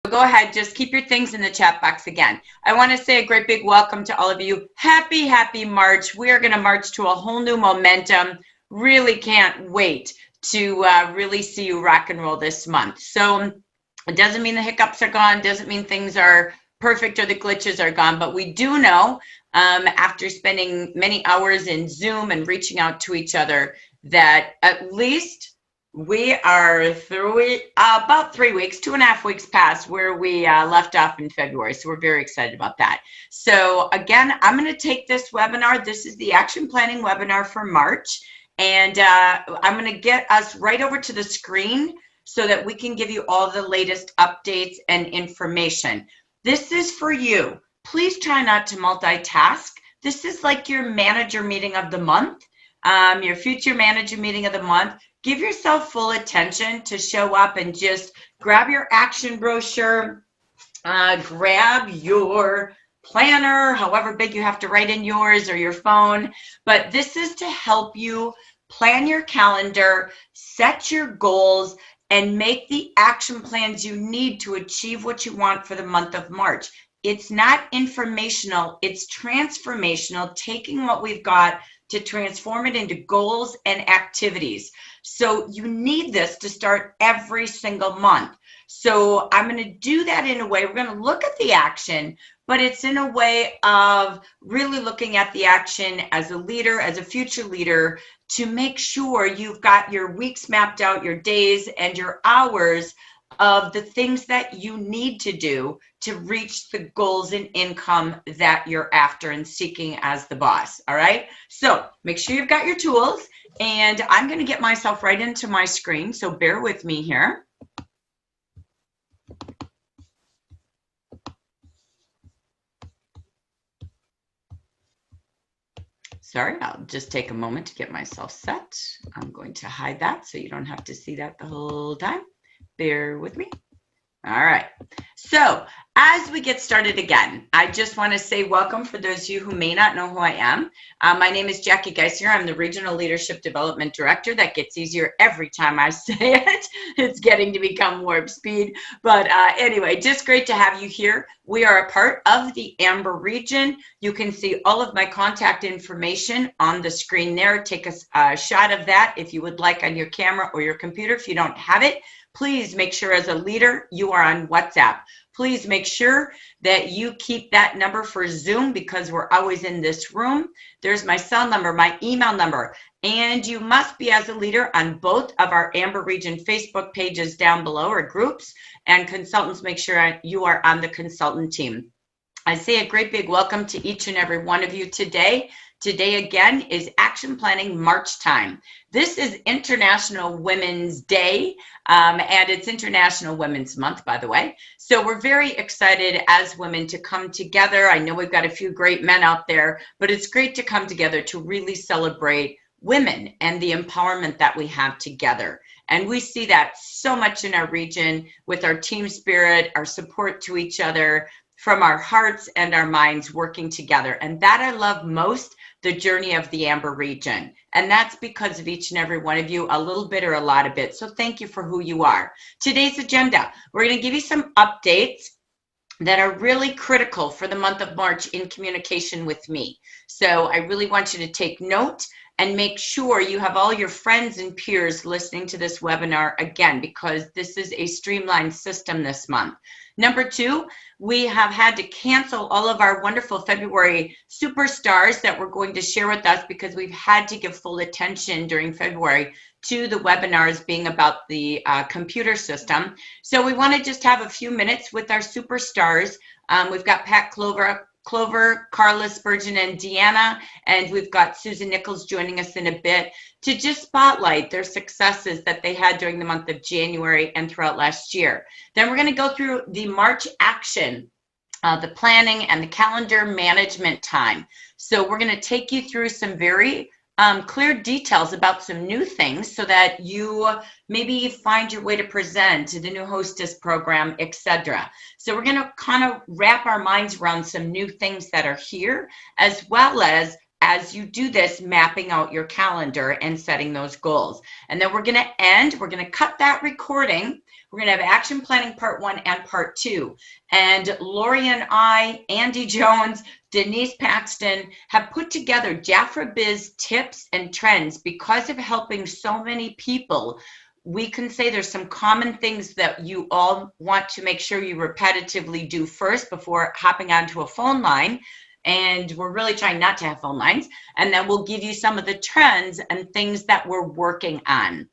Go ahead, just keep your things in the chat box again. I want to say a great big welcome to all of you. Happy March. We are going to march to a whole new momentum. Really can't wait to really see you rock and roll this month. So it doesn't mean the hiccups are gone, doesn't mean things are perfect or the glitches are gone, but we do know after spending many hours in Zoom and reaching out to each other that at least we are through about 3 weeks, 2.5 weeks past where we left off in February. So we're very excited about that. So again, I'm going to take this webinar. This is the action planning webinar for March. And I'm going to get us right over to the screen so that we can give you all the latest updates and information. This is for you. Please try not to multitask. This is like your manager meeting of the month, your future manager meeting of the month. Give yourself full attention to show up and just grab your action brochure, grab your planner, however big you have to write in yours, or your phone. But this is to help you plan your calendar, set your goals, and make the action plans you need to achieve what you want for the month of March. It's not informational, it's transformational, taking what we've got to transform it into goals and activities. So you need this to start every single month. So I'm going to do that in a way, we're going to look at the action, but it's in a way of really looking at the action as a leader, as a future leader, to make sure you've got your weeks mapped out, your days and your hours of the things that you need to do to reach the goals and income that you're after and seeking as the boss. All right. So make sure you've got your tools, and I'm going to get myself right into my screen. So bear with me here. Sorry, I'll just take a moment to get myself set. I'm going to hide that so you don't have to see that the whole time. Bear with me. All right. So as we get started again, I just want to say welcome for those of you who may not know who I am. My name is Jackie Geisinger. I'm the Regional Leadership Development Director. That gets easier every time I say it. It's getting to become warp speed. But anyway, just great to have you here. We are a part of the Amber region. You can see all of my contact information on the screen there. Take a shot of that if you would like on your camera or your computer. If you don't have it, please make sure as a leader you are on WhatsApp. Please make sure that you keep that number for Zoom because we're always in this room. There's my cell number, my email number, and you must be as a leader on both of our Amber Region Facebook pages down below, or groups, and consultants, make sure you are on the consultant team. I say a great big welcome to each and every one of you today. Today, again, is Action Planning March time. This is International Women's Day, and it's International Women's Month, by the way. So we're very excited as women to come together. I know we've got a few great men out there, but it's great to come together to really celebrate women and the empowerment that we have together. And we see that so much in our region with our team spirit, our support to each other, from our hearts and our minds working together. And that I love most, the journey of the Amber region. And that's because of each and every one of you, a little bit or a lot of it. So thank you for who you are. Today's agenda, we're going to give you some updates that are really critical for the month of March in communication with me. So I really want you to take note and make sure you have all your friends and peers listening to this webinar again, because this is a streamlined system this month. Number two, we have had to cancel all of our wonderful February superstars that we're going to share with us because we've had to give full attention during February to the webinars being about the computer system. So we want to just have a few minutes with our superstars. We've got Pat Clover, Carla Spurgeon, and Deanna, and we've got Susan Nichols joining us in a bit to just spotlight their successes that they had during the month of January and throughout last year. Then we're going to go through the March action, the planning and the calendar management time. So we're going to take you through some very clear details about some new things so that you maybe find your way to present to the new hostess program, etc. So we're going to kind of wrap our minds around some new things that are here, as well as as you do this, mapping out your calendar and setting those goals. And then we're going to cut that recording. We're going to have action planning part 1 and part 2. And Lori and I, Andy Jones, Denise Paxton have put together Jafra Biz tips and trends because of helping so many people. We can say there's some common things that you all want to make sure you repetitively do first before hopping onto a phone line. And we're really trying not to have phone lines. And then we'll give you some of the trends and things that we're working on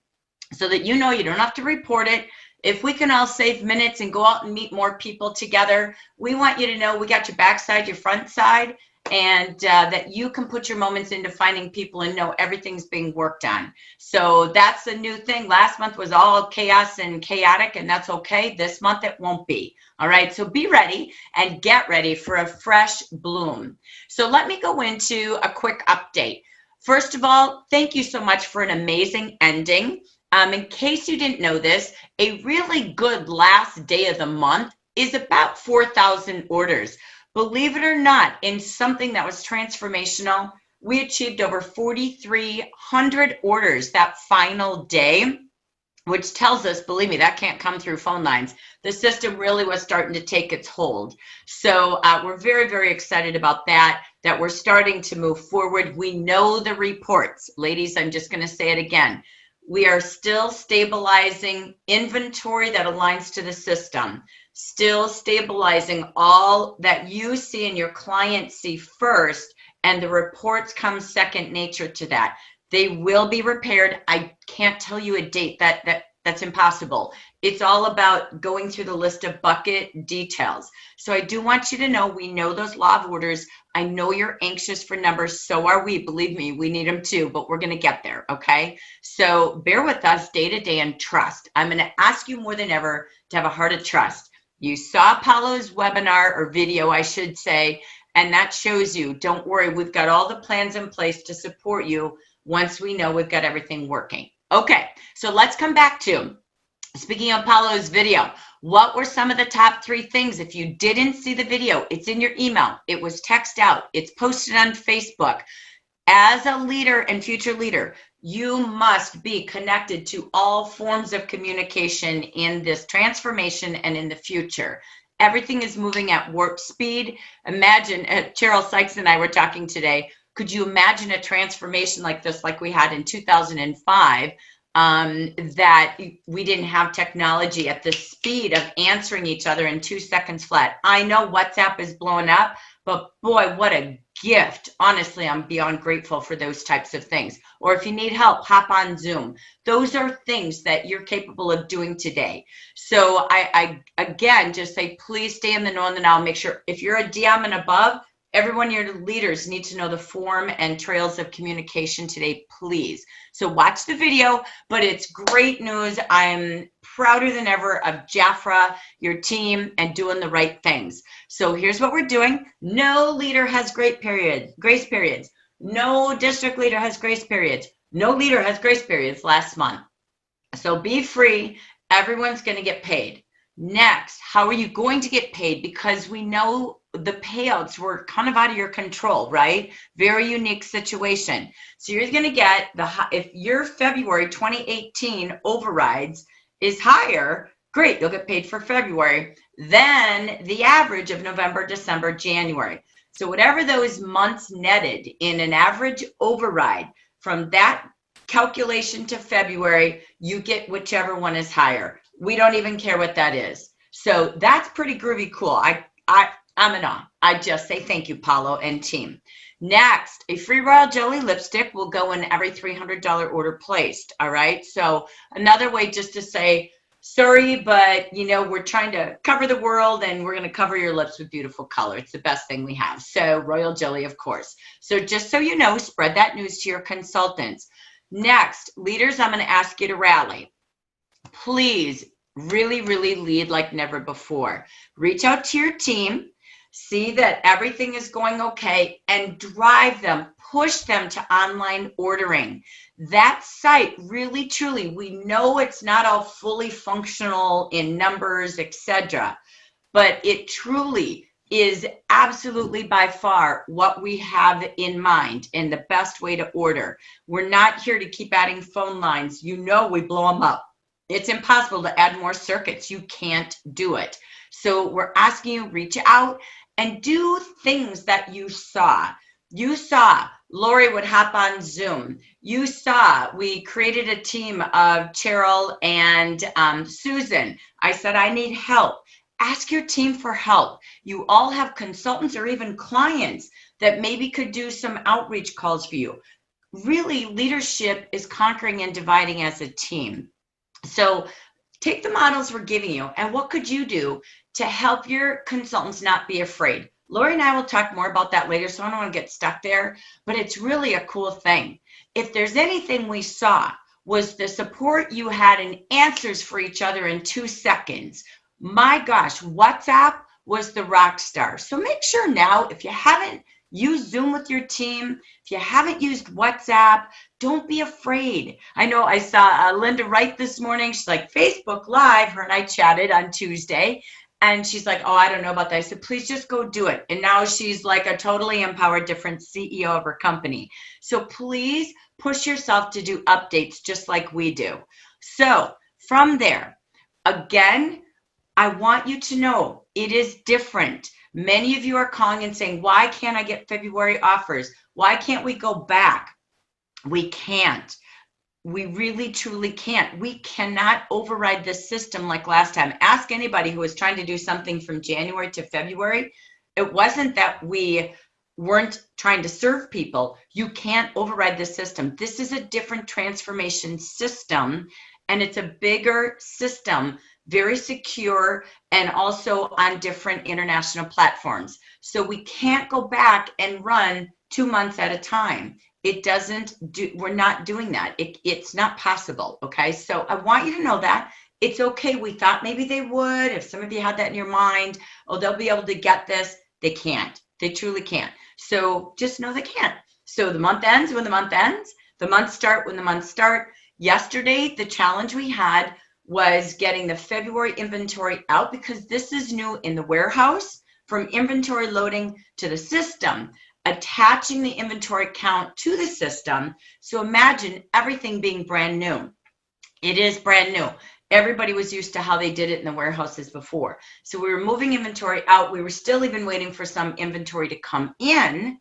so that you know you don't have to report it. If we can all save minutes and go out and meet more people together, we want you to know we got your backside, your front side, and that you can put your moments into finding people and know everything's being worked on. So that's a new thing. Last month was all chaos and chaotic, and that's okay. This month it won't be. All right, so be ready and get ready for a fresh bloom. So let me go into a quick update. First of all, thank you so much for an amazing ending. In case you didn't know this, a really good last day of the month is about 4,000 orders. Believe it or not, in something that was transformational, we achieved over 4,300 orders that final day, which tells us, believe me, that can't come through phone lines. The system really was starting to take its hold. So we're very, very excited about that we're starting to move forward. We know the reports. Ladies, I'm just going to say it again. We are still stabilizing inventory that aligns to the system, still stabilizing all that you see and your clients see first, and the reports come second nature to that. They will be repaired. I can't tell you a date. That's impossible. It's all about going through the list of bucket details. So I do want you to know, we know those law of orders. I know you're anxious for numbers. So are we. Believe me, we need them too, but we're going to get there. Okay. So bear with us day to day and trust. I'm going to ask you more than ever to have a heart of trust. You saw Paulo's webinar or video, I should say, and that shows you, don't worry, we've got all the plans in place to support you once we know we've got everything working. Okay, so let's come back to, speaking of Paulo's video, what were some of the top 3 things? If you didn't see the video, it's in your email. It was texted out. It's posted on Facebook. As a leader and future leader, you must be connected to all forms of communication in this transformation and in the future. Everything is moving at warp speed. Imagine, Cheryl Sykes and I were talking today, could you imagine a transformation like this, like we had in 2005, that we didn't have technology at the speed of answering each other in 2 seconds flat? I know WhatsApp is blowing up, but boy, what a gift. Honestly, I'm beyond grateful for those types of things. Or if you need help, hop on Zoom. Those are things that you're capable of doing today. So I again, just say, please stay in the know and the now. Make sure if you're a DM and above, everyone, your leaders need to know the form and trails of communication today, please. So watch the video, but it's great news. I'm prouder than ever of Jafra, your team, and doing the right things. So here's what we're doing. No leader has grace periods. No district leader has grace periods. No leader has grace periods last month. So be free. Everyone's going to get paid. Next, how are you going to get paid? Because we know the payouts were kind of out of your control, right? Very unique situation. So you're going to get if your February 2018 overrides is higher, great, you'll get paid for February. Then the average of November, December, January. So whatever those months netted in an average override, from that calculation to February, you get whichever one is higher. We don't even care what that is. So that's pretty groovy cool. I'm in awe. I just say thank you, Paulo and team. Next, a free Royal Jelly lipstick will go in every $300 order placed. All right. So another way just to say, sorry, but we're trying to cover the world and we're going to cover your lips with beautiful color. It's the best thing we have. So Royal Jelly, of course. So just so you know, spread that news to your consultants. Next, leaders, I'm going to ask you to rally. Please really, really lead like never before. Reach out to your team, see that everything is going okay, and drive them, push them to online ordering. That site really, truly, we know it's not all fully functional in numbers, etc., but it truly, is absolutely by far what we have in mind and the best way to order. We're not here to keep adding phone lines. You know, we blow them up. It's impossible to add more circuits. You can't do it. So we're asking you, reach out and do things that you saw. You saw Lori would hop on Zoom. You saw we created a team of Cheryl and Susan. I said, I need help. Ask your team for help. You all have consultants or even clients that maybe could do some outreach calls for you. Really, leadership is conquering and dividing as a team. So take the models we're giving you and what could you do to help your consultants not be afraid? Lori and I will talk more about that later, so I don't want to get stuck there, but it's really a cool thing. If there's anything we saw was the support you had and answers for each other in 2 seconds. My gosh, WhatsApp was the rock star. So make sure now, if you haven't used Zoom with your team, if you haven't used WhatsApp, don't be afraid. I know I saw Linda Wright this morning. She's like, Facebook Live. Her and I chatted on Tuesday. And she's like, oh, I don't know about that. I said, please just go do it. And now she's like a totally empowered, different CEO of her company. So please push yourself to do updates just like we do. So from there, again, I want you to know it is different. Many of you are calling and saying, why can't I get February offers? Why can't we go back? We can't. We really, truly can't. We cannot override this system like last time. Ask anybody who was trying to do something from January to February. It wasn't that we weren't trying to serve people. You can't override the system. This is a different transformation system, and it's a bigger system, very secure, and also on different international platforms. So we can't go back and run 2 months at a time. It doesn't do, we're not doing that. It's not possible, okay? So I want you to know that. It's okay. We thought maybe they would. If some of you had that in your mind, oh, they'll be able to get this. They can't. They truly can't. So just know they can't. So the month ends when the month ends. The months start when the months start. Yesterday, the challenge we had was getting the February inventory out because this is new in the warehouse, from inventory loading to the system, attaching the inventory count to the system. So imagine everything being brand new. It is brand new. Everybody was used to how they did it in the warehouses before. So we were moving inventory out. We were still even waiting for some inventory to come in.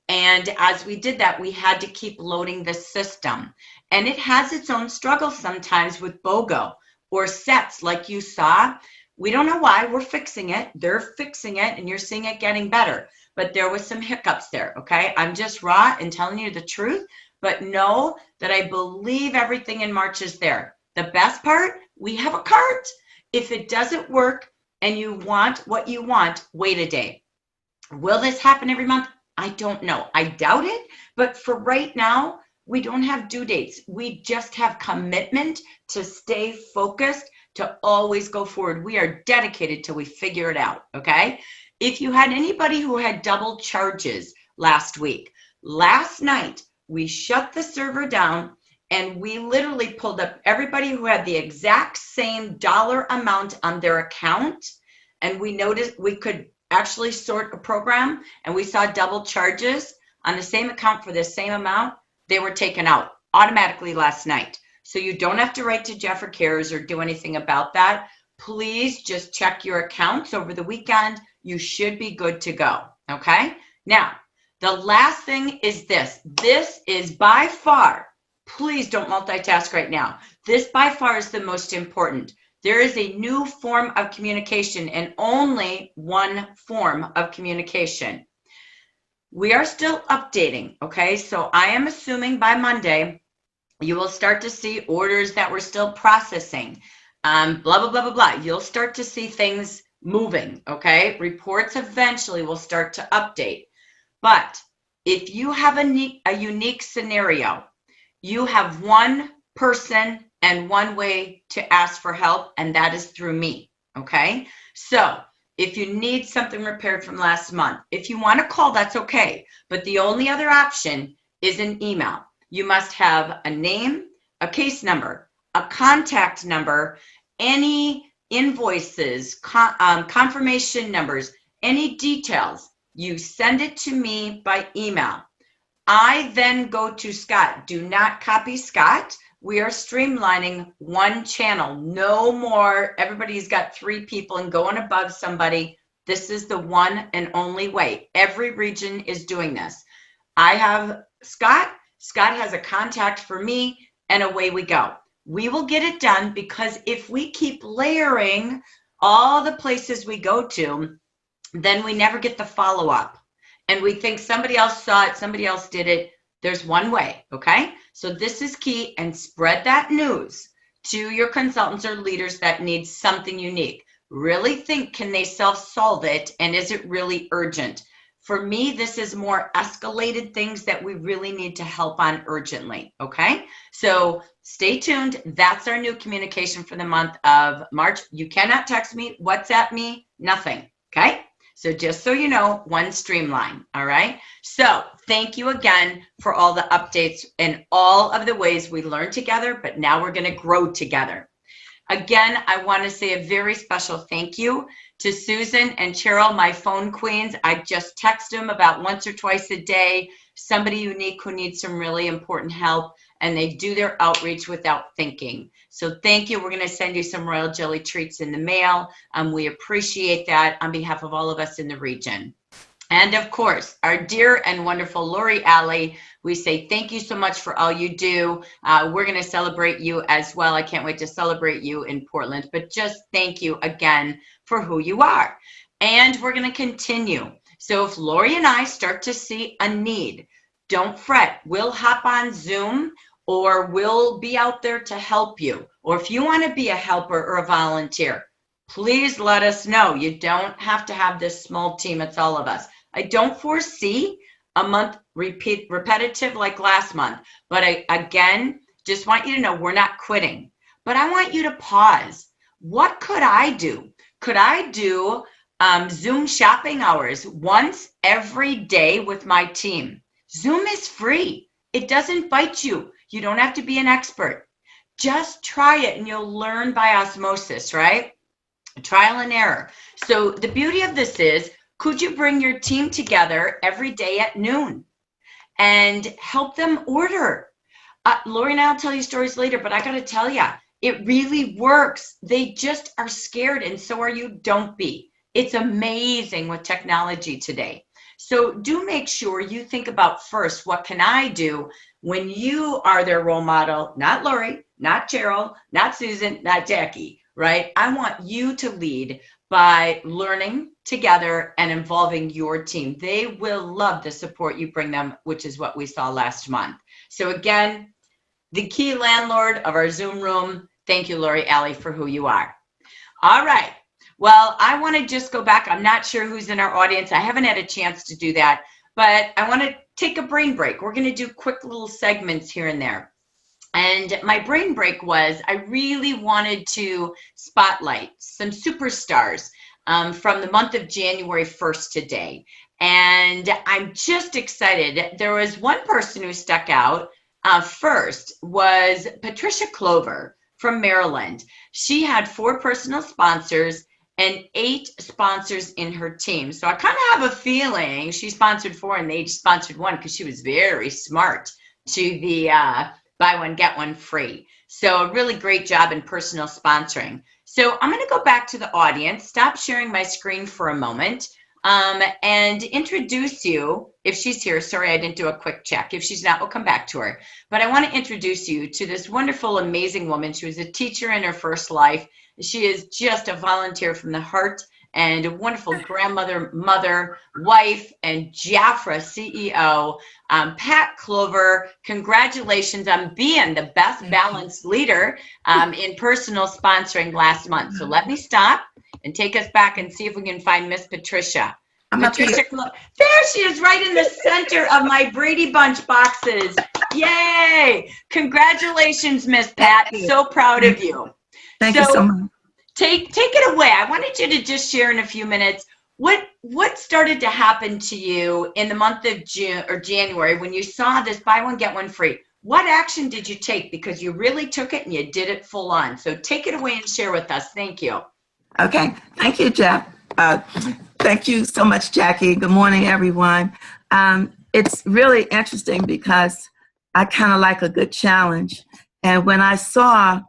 And as we did that, we had to keep loading the system. And it has its own struggles sometimes with BOGO or sets like you saw. We don't know why. We're fixing it. They're fixing it, and you're seeing it getting better. But there was some hiccups there, okay? I'm just raw and telling you the truth, but know that I believe everything in March is there. The best part, we have a cart. If it doesn't work and you want what you want, wait a day. Will this happen every month? I don't know. I doubt it, but for right now, we don't have due dates. We just have commitment to stay focused, to always go forward. We are dedicated till we figure it out, okay? If you had anybody who had double charges last week, last night, we shut the server down and we literally pulled up everybody who had the exact same dollar amount on their account. And we noticed we could actually sort a program, and we saw double charges on the same account for the same amount. They were taken out automatically last night. So you don't have to write to Jeff or Cares or do anything about that. Please just check your accounts over the weekend. You should be good to go, okay? Now, the last thing is this. This is by far, please don't multitask right now. This by far is the most important. There is a new form of communication and only one form of communication. We are still updating, okay? So I am assuming by Monday, you will start to see orders that we're still processing, blah, blah, blah, blah, blah. You'll start to see things moving, okay? Reports eventually will start to update. But if you have a unique scenario, you have one person and one way to ask for help, and that is through me, okay? So if you need something repaired from last month, if you want to call, that's okay. But the only other option is an email. You must have a name, a case number, a contact number, any invoices, confirmation numbers, any details, you send it to me by email. I then go to Scott. Do not copy Scott. We are streamlining one channel. No more, everybody's got 3 people and going above somebody. This is the one and only way. Every region is doing this. I have Scott. Scott has a contact for me, and away we go. We will get it done, because if we keep layering all the places we go to, then we never get the follow-up. And we think somebody else saw it, somebody else did it. There's one way, okay? So this is key, and spread that news to your consultants or leaders that need something unique. Really think, can they self-solve it, and is it really urgent? For me, this is more escalated things that we really need to help on urgently, okay? So stay tuned. That's our new communication for the month of March. You cannot text me, WhatsApp me, nothing, okay? So just so you know, one streamline, all right? So thank you again for all the updates and all of the ways we learn together, but now we're gonna grow together. Again, I wanna say a very special thank you to Susan and Cheryl, my phone queens. I just text them about once or twice a day, somebody unique who needs some really important help, and they do their outreach without thinking. So thank you. We're going to send you some royal jelly treats in the mail. We appreciate that on behalf of all of us in the region. And of course, our dear and wonderful Lori Alley, we say thank you so much for all you do. We're going to celebrate you as well. I can't wait to celebrate you in Portland, but just thank you again for who you are. And we're going to continue. So if Lori and I start to see a need, don't fret. We'll hop on Zoom, or we'll be out there to help you. Or if you want to be a helper or a volunteer, please let us know. You don't have to have this small team. It's all of us. I don't foresee a month repetitive like last month, but I, again, just want you to know we're not quitting. But I want you to pause. What could I do? Could I do Zoom shopping hours once every day with my team? Zoom is free. It doesn't bite you. You don't have to be an expert. Just try it and you'll learn by osmosis, right? Trial and error. So the beauty of this is, could you bring your team together every day at noon and help them order? Lori and I'll tell you stories later, but I got to tell you, it really works. They just are scared, and so are you. Don't be. It's amazing with technology today. So do make sure you think about first, what can I do when you are their role model? Not Lori, not Cheryl, not Susan, not Jackie, right? I want you to lead by learning together and involving your team. They will love the support you bring them, which is what we saw last month. So again, the key landlord of our Zoom room, thank you, Lori Alley, for who you are. All right. Well, I want to just go back. I'm not sure who's in our audience. I haven't had a chance to do that, but I want to take a brain break. We're going to do quick little segments here and there. And my brain break was, I really wanted to spotlight some superstars from the month of January 1st today. And I'm just excited. There was one person who stuck out first, was Patricia Clover from Maryland. She had 4 personal sponsors and 8 sponsors in her team. So I kind of have a feeling she sponsored 4 and they sponsored 1, because she was very smart to the buy one, get one free. So a really great job in personal sponsoring. So I'm going to go back to the audience, stop sharing my screen for a moment, and introduce you, if she's here. Sorry, I didn't do a quick check. If she's not, we'll come back to her. But I want to introduce you to this wonderful, amazing woman. She was a teacher in her first life. She is just a volunteer from the heart and a wonderful grandmother, mother, wife, and Jafra CEO. Pat Clover, congratulations on being the best balanced leader in personal sponsoring last month. So let me stop and take us back and see if we can find Miss Patricia. Patricia there she is, right in the center of my Brady Bunch boxes. Yay! Congratulations, Miss Pat. So proud of you. Thank you so much. Take it away. I wanted you to just share in a few minutes what started to happen to you in the month of June or January when you saw this buy one get one free. What action did you take? Because you really took it and you did it full on. So take it away and share with us. Thank you. Okay. Thank you, Jeff. Thank you so much, Jackie. Good morning, everyone. It's really interesting because I kind of like a good challenge. And when I saw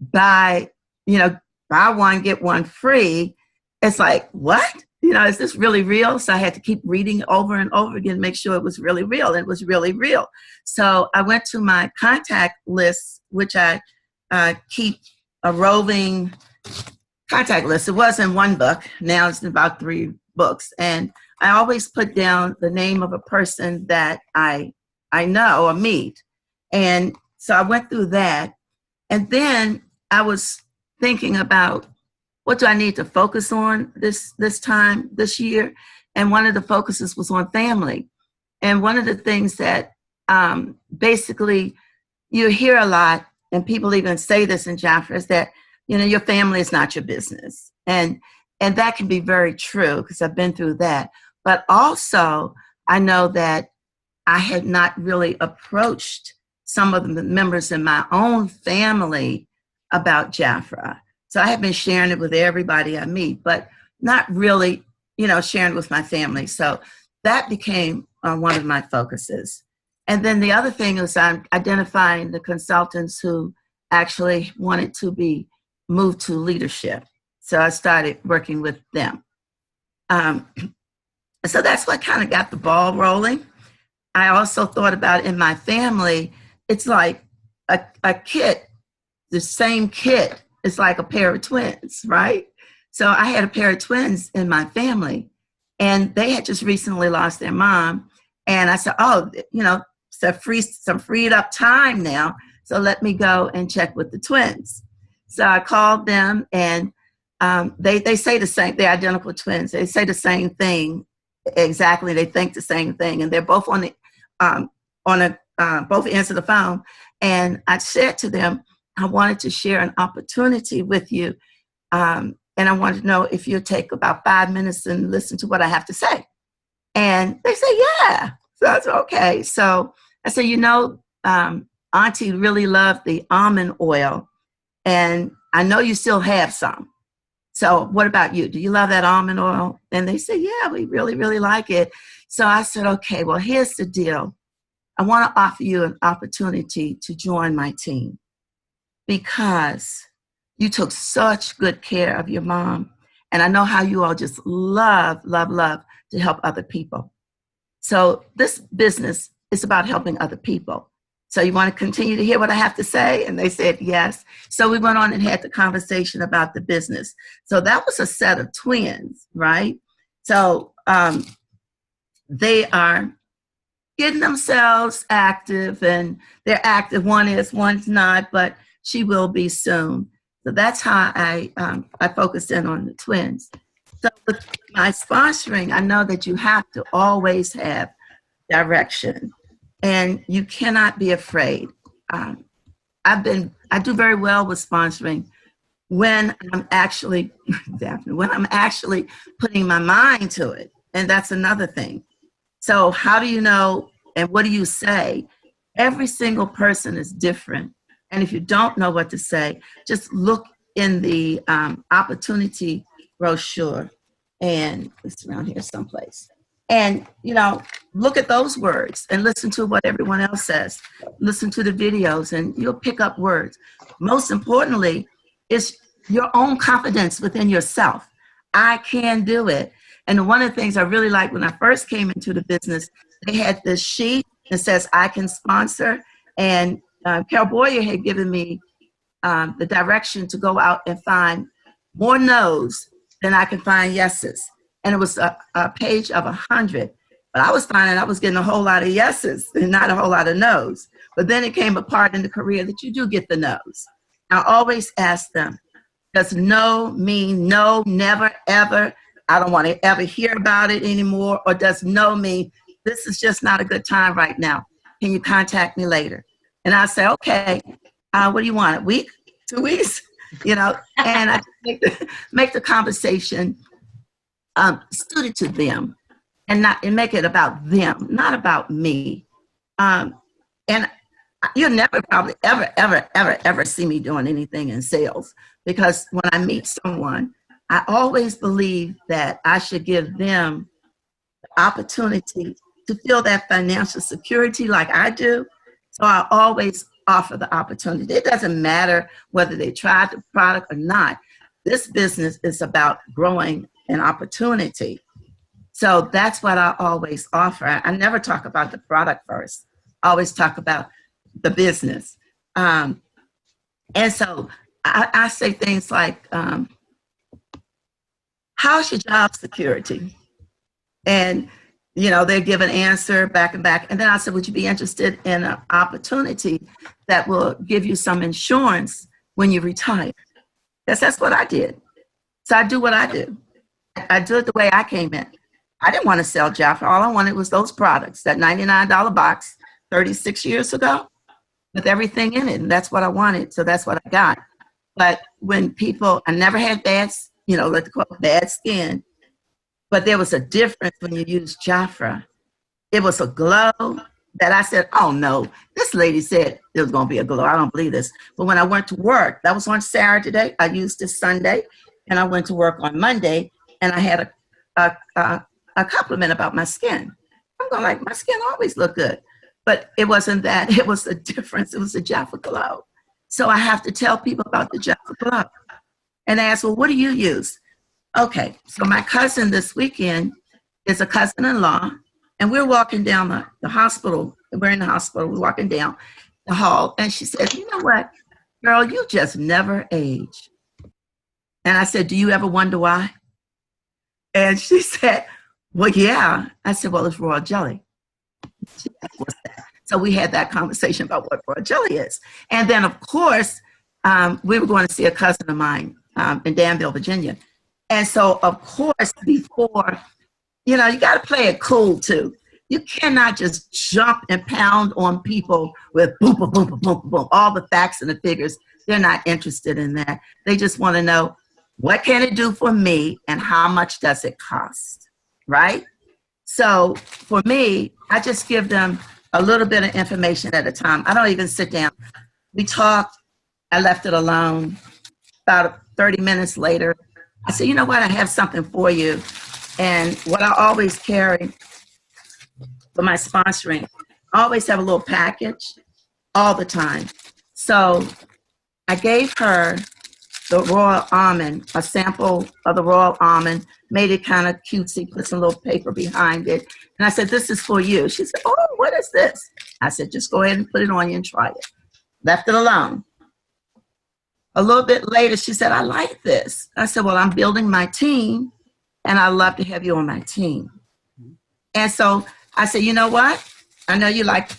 buy, buy one, get one free, it's like, what? Is this really real? So I had to keep reading over and over again, make sure it was really real. And it was really real. So I went to my contact list, which I keep a roving contact list. It was in one book. Now it's in about 3 books. And I always put down the name of a person that I know or meet. And so I went through that. And then I was thinking about, what do I need to focus on this year? And one of the focuses was on family. And one of the things that basically you hear a lot, and people even say this in Jaffa, is that, your family is not your business. And that can be very true because I've been through that. But also, I know that I had not really approached some of the members in my own family about Jaffa. So I have been sharing it with everybody I meet, but not really, sharing it with my family. So that became one of my focuses. And then the other thing is I'm identifying the consultants who actually wanted to be moved to leadership. So I started working with them. So that's what kind of got the ball rolling. I also thought about in my family, it's like a kit, the same kit is like a pair of twins, right? So I had a pair of twins in my family, and they had just recently lost their mom. And I said, some freed up time now. So let me go and check with the twins. So I called them, and they say the same, they're identical twins. They say the same thing exactly. They think the same thing, and they're both both answer the phone. And I said to them, I wanted to share an opportunity with you. And I wanted to know if you'll take about 5 minutes and listen to what I have to say. And they say, yeah. So I said, okay. So I said, Auntie really loved the almond oil, and I know you still have some. So what about you? Do you love that almond oil? And they said, yeah, we really, really like it. So I said, okay, well, here's the deal. I want to offer you an opportunity to join my team because you took such good care of your mom. And I know how you all just love to help other people. So this business is about helping other people. So you want to continue to hear what I have to say? And they said, yes. So we went on and had the conversation about the business. So that was a set of twins, right? So they are getting themselves active, and they're active. One is, one's not, but she will be soon. So that's how I focused in on the twins. So with my sponsoring, I know that you have to always have direction, and you cannot be afraid. I do very well with sponsoring when I'm actually, definitely, when I'm actually putting my mind to it. And that's another thing. So how do you know, and what do you say? Every single person is different. And if you don't know what to say, just look in the opportunity brochure, and it's around here someplace. And, look at those words and listen to what everyone else says. Listen to the videos, and you'll pick up words. Most importantly, is your own confidence within yourself. I can do it. And one of the things I really liked when I first came into the business, they had this sheet that says, I can sponsor. And Carol Boyer had given me the direction to go out and find more no's than I can find yeses. And it was a page of 100. But I was finding I was getting a whole lot of yeses and not a whole lot of no's. But then it came a part in the career that you do get the no's. I always ask them, does no mean no, never, ever? I don't want to ever hear about it anymore. Or does no mean this is just not a good time right now? Can you contact me later? And I say, okay, what do you want? A week? 2 weeks? And I make the conversation suited to them, and make it about them, not about me. And you'll never probably ever see me doing anything in sales, because when I meet someone, I always believe that I should give them the opportunity to feel that financial security like I do. So I always offer the opportunity. It doesn't matter whether they tried the product or not. This business is about growing an opportunity. So that's what I always offer. I never talk about the product first. I always talk about the business. And so I say things like, how's your job security? And, they give an answer back and back. And then I said, would you be interested in an opportunity that will give you some insurance when you retire? Because that's what I did. So I do what I do. I do it the way I came in. I didn't want to sell Jaffa. All I wanted was those products, that $99 box 36 years ago with everything in it. And that's what I wanted. So that's what I got. But when I never had bad skin, but there was a difference when you used Jafra. It was a glow that I said, oh no, this lady said there was going to be a glow. I don't believe this. But when I went to work, that was on Saturday. I used it Sunday, and I went to work on Monday, and I had a compliment about my skin. I'm going like, my skin always looked good. But it wasn't that. It was the difference. It was the Jaffa glow. So I have to tell people about the Jaffa glow. And they ask, well, what do you use? Okay, so my cousin this weekend is a cousin-in-law, and we're walking down the hospital. We're in the hospital. We're walking down the hall, and she said, you know what, girl, you just never age. And I said, do you ever wonder why? And she said, well, yeah. I said, well, it's royal jelly. She said, what's that? So we had that conversation about what royal jelly is. And then, of course, we were going to see a cousin of mine in Danville, Virginia. And so, of course, before, you got to play it cool, too. You cannot just jump and pound on people with boom, boom, boom, boom, boom, boom, all the facts and the figures. They're not interested in that. They just want to know, what can it do for me and how much does it cost, right? So for me, I just give them a little bit of information at a time. I don't even sit down. We talked. I left it alone. About 30 minutes later, I said, you know what? I have something for you. And what I always carry for my sponsoring, I always have a little package all the time. So I gave her the royal almond, a sample of the royal almond, made it kind of cutesy, put some little paper behind it. And I said, this is for you. She said, oh, what is this? I said, just go ahead and put it on you and try it. Left it alone. A little bit later, she said, I like this. I said, well, I'm building my team, and I'd love to have you on my team. And so I said, you know what? I know you like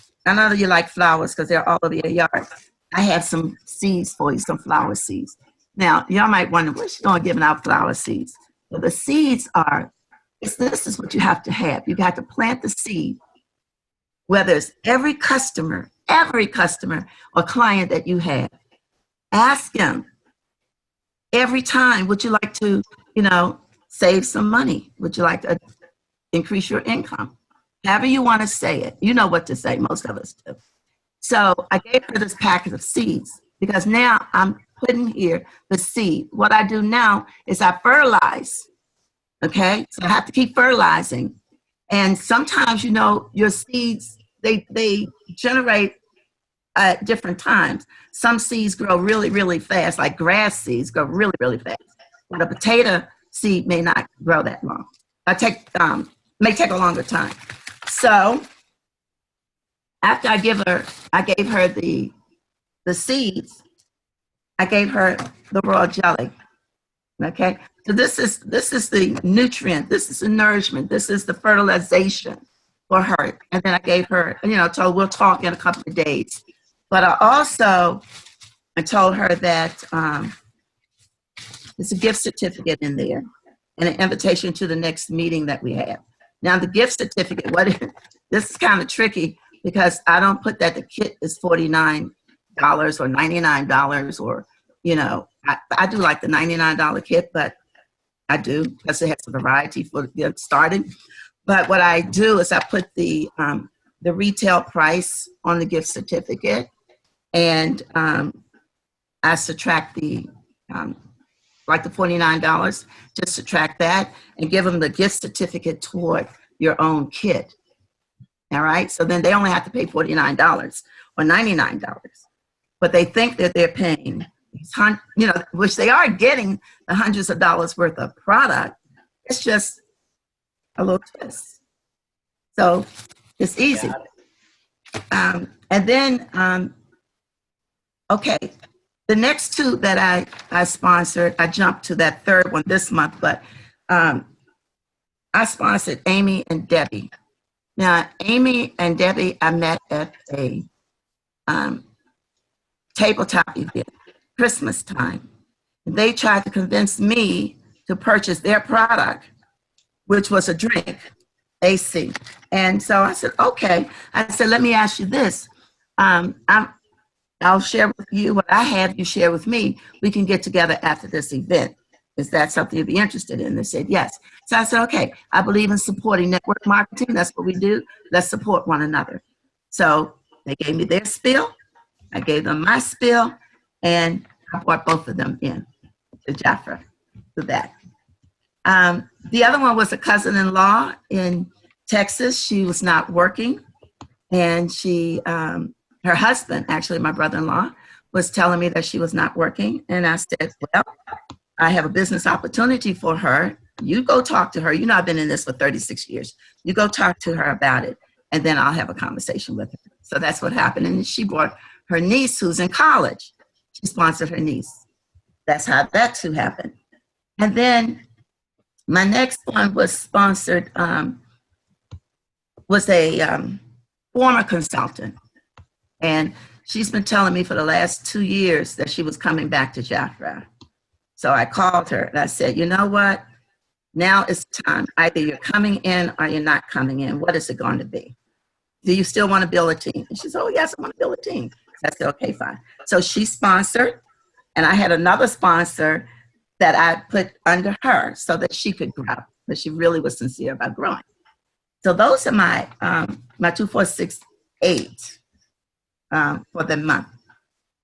flowers because they're all over your yard. I have some seeds for you, some flower seeds. Now, y'all might wonder, what's she doing giving out flower seeds? Well, the seeds this is what you have to have. You got to plant the seed, whether it's every customer or client that you have. Ask them every time, would you like to, save some money? Would you like to increase your income? However you want to say it. You know what to say, most of us do. So I gave her this packet of seeds because now I'm putting here the seed. What I do now is I fertilize, okay? So I have to keep fertilizing. And sometimes, your seeds, they generate at different times. Some seeds grow really, really fast, like grass seeds grow really, really fast. But a potato seed may not grow that long. May take a longer time. So after I gave her the seeds, I gave her the royal jelly. Okay, so this is the nutrient, this is the nourishment, this is the fertilization for her. And then I gave her, told we'll talk in a couple of days. But I told her that there's a gift certificate in there and an invitation to the next meeting that we have. Now, the gift certificate, this is kind of tricky because I don't put that the kit is $49 or $99 or, I do like the $99 kit, but I do because it has a variety for get started. But what I do is I put the retail price on the gift certificate, and I subtract the like the $49, just subtract that and give them the gift certificate toward your own kit. All right. So then they only have to pay $49 or $99, but they think that they're paying, which they are getting the hundreds of dollars worth of product. It's just a little twist. So it's easy. And then, okay, the next two that I sponsored, I jumped to that third one this month, but I sponsored Amy and Debbie. Now, Amy and Debbie, I met at a tabletop event, Christmas time. They tried to convince me to purchase their product, which was a drink, AC. And so I said, okay. I said, let me ask you this. I'll share with you what I have, you share with me. We can get together after this event. Is that something you'd be interested in? They said, yes. So I said, okay, I believe in supporting network marketing. That's what we do. Let's support one another. So they gave me their spiel. I gave them my spiel. And I brought both of them in to Jaffa for that. The other one was a cousin-in-law in Texas. She was not working. And her husband, actually my brother-in-law, was telling me that she was not working. And I said, well, I have a business opportunity for her. You go talk to her. You know, I've been in this for 36 years. You go talk to her about it, and then I'll have a conversation with her. So that's what happened. And she brought her niece, who's in college. She sponsored her niece. That's how that too happened. And then my next one was sponsored, was a former consultant. And she's been telling me for the last 2 years that she was coming back to Jaffa. So I called her and I said, you know what? Now it's time. Either you're coming in or you're not coming in. What is it going to be? Do you still want to build a team? And she said, oh, yes, I want to build a team. I said, okay, fine. So she sponsored, and I had another sponsor that I put under her so that she could grow, but she really was sincere about growing. So those are my 2468 for the month.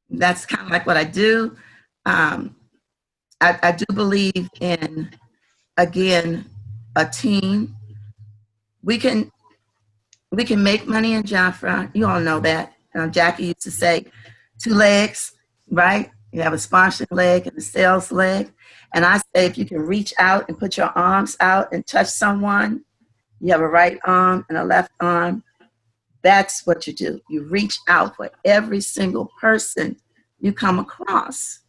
That's kind of like what I do. I do believe in, again, a team. We can make money in Jaffa. You all know that. Jackie used to say 2 legs, right? You have a sponsoring leg and a sales leg. And I say if you can reach out and put your arms out and touch someone, you have a right arm and a left arm, that's what you do. You reach out for every single person you come across.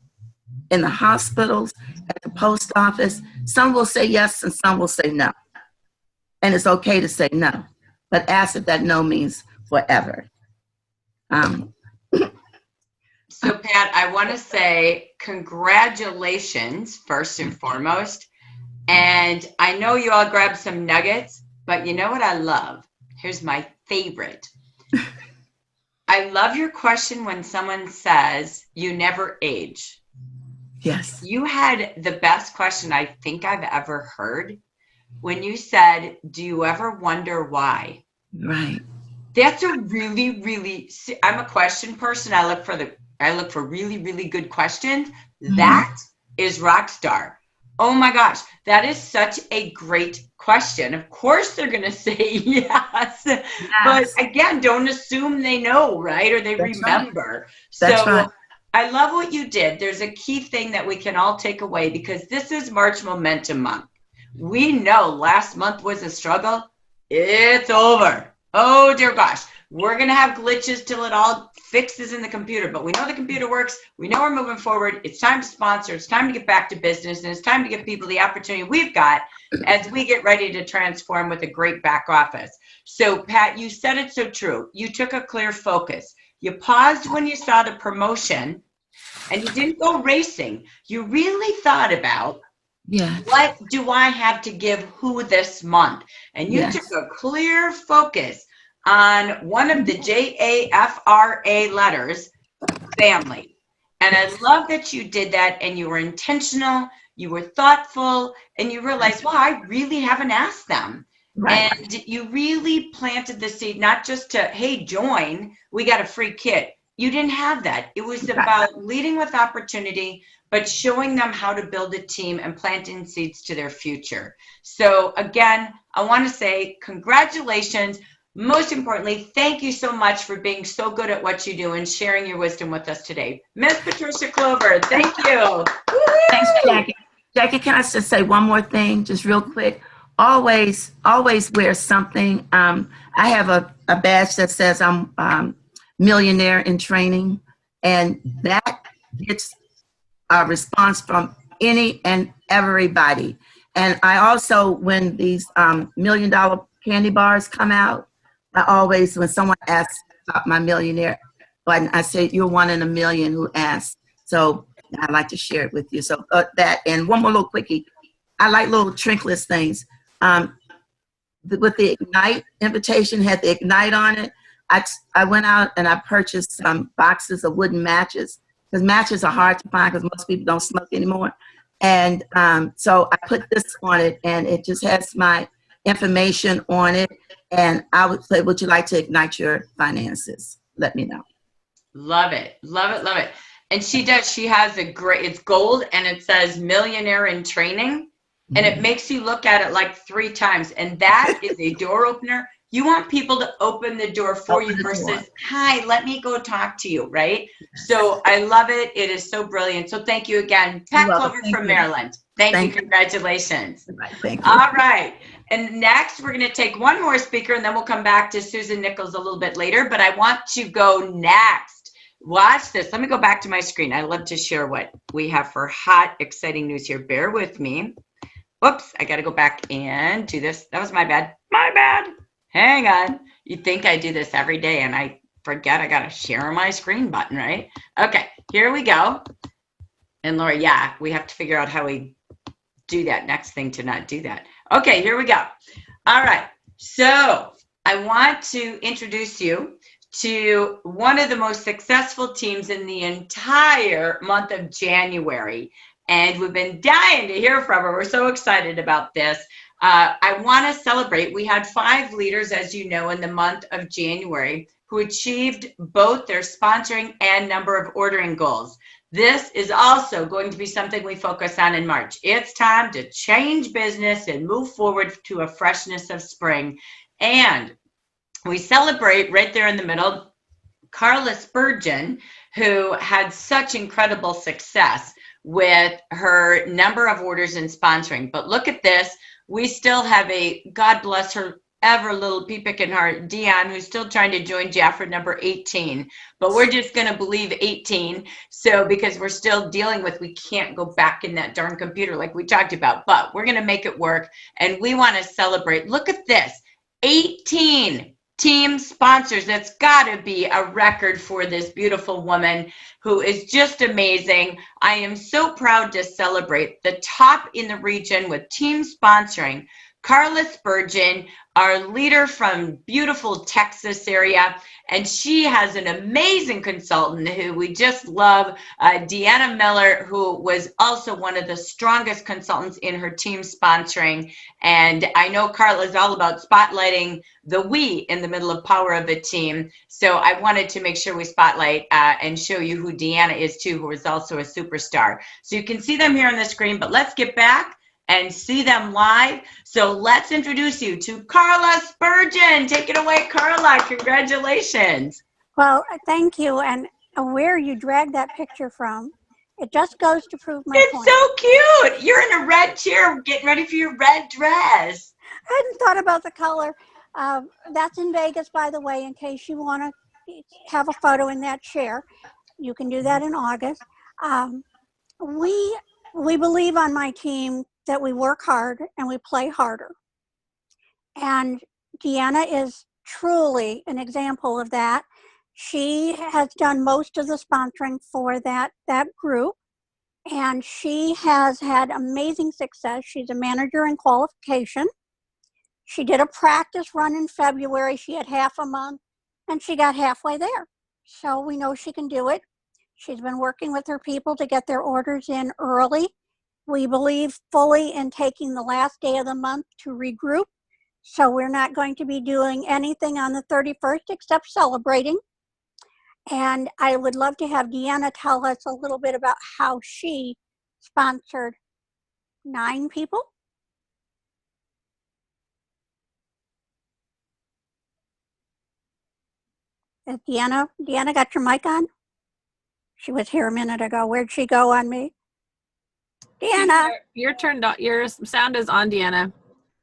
In the hospitals, at the post office, some will say yes and some will say no. And it's okay to say no, but ask if that no means forever. So Pat, I want to say congratulations first and foremost. And I know you all grabbed some nuggets, but you know what I love? Here's my favorite. I love your question when someone says you never age. Yes. You had the best question I think I've ever heard when you said, do you ever wonder why? Right. That's a really, really, I'm a question person. I look for really, really good questions. Mm-hmm. That is rock star. Oh my gosh, that is such a great question. Of course they're going to say yes. But again, don't assume they know, right? Or they That's remember. Right. That's right. I love what you did. There's a key thing that we can all take away because this is March Momentum Month. We know last month was a struggle. It's over. Oh, dear gosh. We're going to have glitches till it all fixes in the computer, but we know the computer works. We know we're moving forward. It's time to sponsor. It's time to get back to business, and it's time to give people the opportunity we've got as we get ready to transform with a great back office. So, Pat, you said it so true. You took a clear focus. You paused when you saw the promotion, and you didn't go racing. You really thought about, what do I have to give who this month? And you took a clear focus on one of the JAFRA letters, family. And I love that you did that, and you were intentional, you were thoughtful, and you realized, well, I really haven't asked them. Right. And you really planted the seed, not just to, hey, join, we got a free kit. you didn't have that. It was about leading with opportunity, but showing them how to build a team and planting seeds to their future. So again, I want to say congratulations. Most importantly, thank you so much for being so good at what you do and sharing your wisdom with us today. Miss Patricia Clover, thank you. Thanks, Jackie. Jackie, can I just say one more thing, just real quick? Always wear something. I have a badge that says I'm millionaire in training, and that gets a response from any and everybody. And I also, when these $1 million candy bars come out, I always, when someone asks about my millionaire button, I say, you're one in a million who asked. So I'd like to share it with you. So that, and one more little quickie. I like little trinkless things. With the Ignite invitation, had the Ignite on it. I went out and I purchased some boxes of wooden matches, because matches are hard to find because most people don't smoke anymore. And so I put this on it, and it just has my information on it. And I would say, would you like to ignite your finances? Let me know. Love it. Love it. Love it. And she does. She has a great, it's gold and it says millionaire in training. And it makes you look at it like 3 times. And that is a door opener. You want people to open the door for you versus, hi, let me go talk to you, right? So I love it. It is so brilliant. So thank you again. Pat Clover from Maryland. Thank you. Congratulations. Thank you. All right. And next, we're going to take one more speaker, and then we'll come back to Susan Nichols a little bit later. But I want to go next. Watch this. Let me go back to my screen. I love to share what we have for hot, exciting news here. Bear with me. Whoops, I got to go back and do this. That was my bad. My bad. Hang on. You'd think I do this every day, and I forget I got to share my screen button, right? Okay, here we go. And Laura, yeah, we have to figure out how we do that next thing to not do that. Okay, here we go. All right, so I want to introduce you to one of the most successful teams in the entire month of January. And we've been dying to hear from her. We're so excited about this. I want to celebrate. We had 5 leaders, as you know, in the month of January who achieved both their sponsoring and number of ordering goals. This is also going to be something we focus on in March. It's time to change business and move forward to a freshness of spring. And we celebrate right there in the middle, Carla Spurgeon, who had such incredible success with her number of orders and sponsoring. But look at this. We still have a, God bless her, ever little pea picking heart, Dion, who's still trying to join Jafford number 18. But we're just going to believe 18. So because we're still dealing with, we can't go back in that darn computer like we talked about. But we're going to make it work. And we want to celebrate. Look at this. 18 team sponsors. That's got to be a record for this beautiful woman who is just amazing. I am so proud to celebrate the top in the region with team sponsoring. Carla Spurgeon, our leader from beautiful Texas area, and she has an amazing consultant who we just love, Deanna Miller, who was also one of the strongest consultants in her team sponsoring. And I know Carla is all about spotlighting the we in the middle of power of a team. So I wanted to make sure we spotlight and show you who Deanna is too, who is also a superstar. So you can see them here on the screen, but let's get back and see them live. So let's introduce you to Carla Spurgeon. Take it away, Carla. Congratulations. Well, thank you. And where you dragged that picture from, it just goes to prove my point. It's so cute. You're in a red chair getting ready for your red dress. I hadn't thought about the color. That's in Vegas, by the way, in case you want to have a photo in that chair. You can do that in August. We believe on my team that we work hard and we play harder. And Deanna is truly an example of that. She has done most of the sponsoring for that group, and she has had amazing success. She's a manager in qualification. She did a practice run in February. She had half a month, and she got halfway there. So we know she can do it. She's been working with her people to get their orders in early. We believe fully in taking the last day of the month to regroup. So we're not going to be doing anything on the 31st except celebrating. And I would love to have Deanna tell us a little bit about how she sponsored 9 people. Is Deanna got your mic on? She was here a minute ago. Where'd she go on me? Deanna. You're turned on. Your sound is on, Deanna.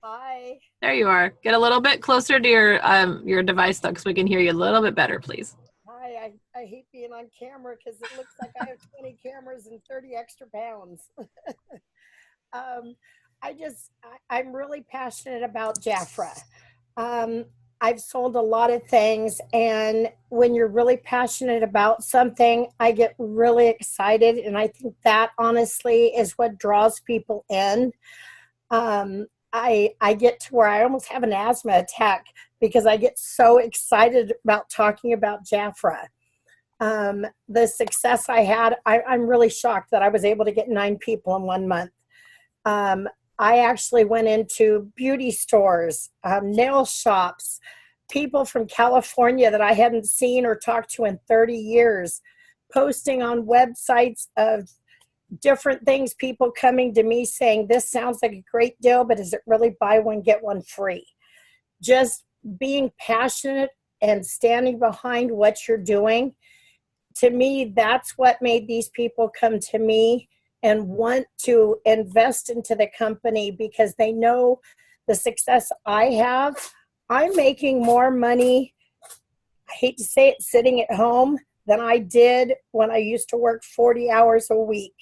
Hi. There you are. Get a little bit closer to your device, though, so we can hear you a little bit better, please. Hi. I hate being on camera because it looks like I have 20 cameras and 30 extra pounds. I'm really passionate about Jafra. I've sold a lot of things, and when you're really passionate about something, I get really excited, and I think that honestly is what draws people in. I get to where I almost have an asthma attack because I get so excited about talking about Jafra. The success I had, I'm really shocked that I was able to get 9 people in 1 month. I actually went into beauty stores, nail shops, people from California that I hadn't seen or talked to in 30 years, posting on websites of different things, people coming to me saying, this sounds like a great deal, but is it really buy one, get one free? Just being passionate and standing behind what you're doing. To me, that's what made these people come to me and want to invest into the company because they know the success I have. I'm making more money, I hate to say it, sitting at home than I did when I used to work 40 hours a week.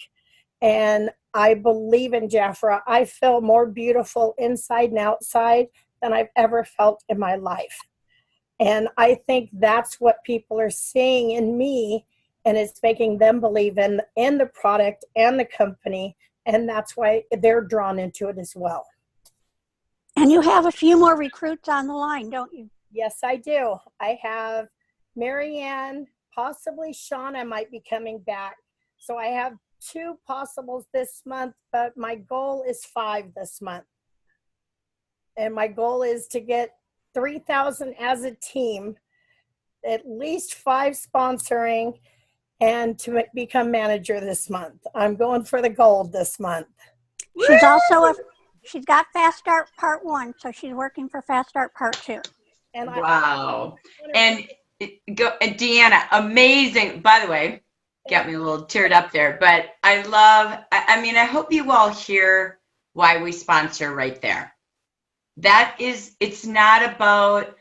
And I believe in Jafra. I feel more beautiful inside and outside than I've ever felt in my life. And I think that's what people are seeing in me, and it's making them believe in the product and the company, and that's why they're drawn into it as well. And you have a few more recruits on the line, don't you? Yes, I do. I have Marianne, possibly Shauna might be coming back. So I have 2 possibles this month, but my goal is 5 this month. And my goal is to get 3,000 as a team, at least 5 sponsoring, and to become manager this month. I'm going for the gold this month. She's got Fast Start Part 1, so she's working for Fast Start Part 2. And wow. And Deanna, amazing. By the way, got me a little teared up there, but I hope you all hear why we sponsor right there. It's not about,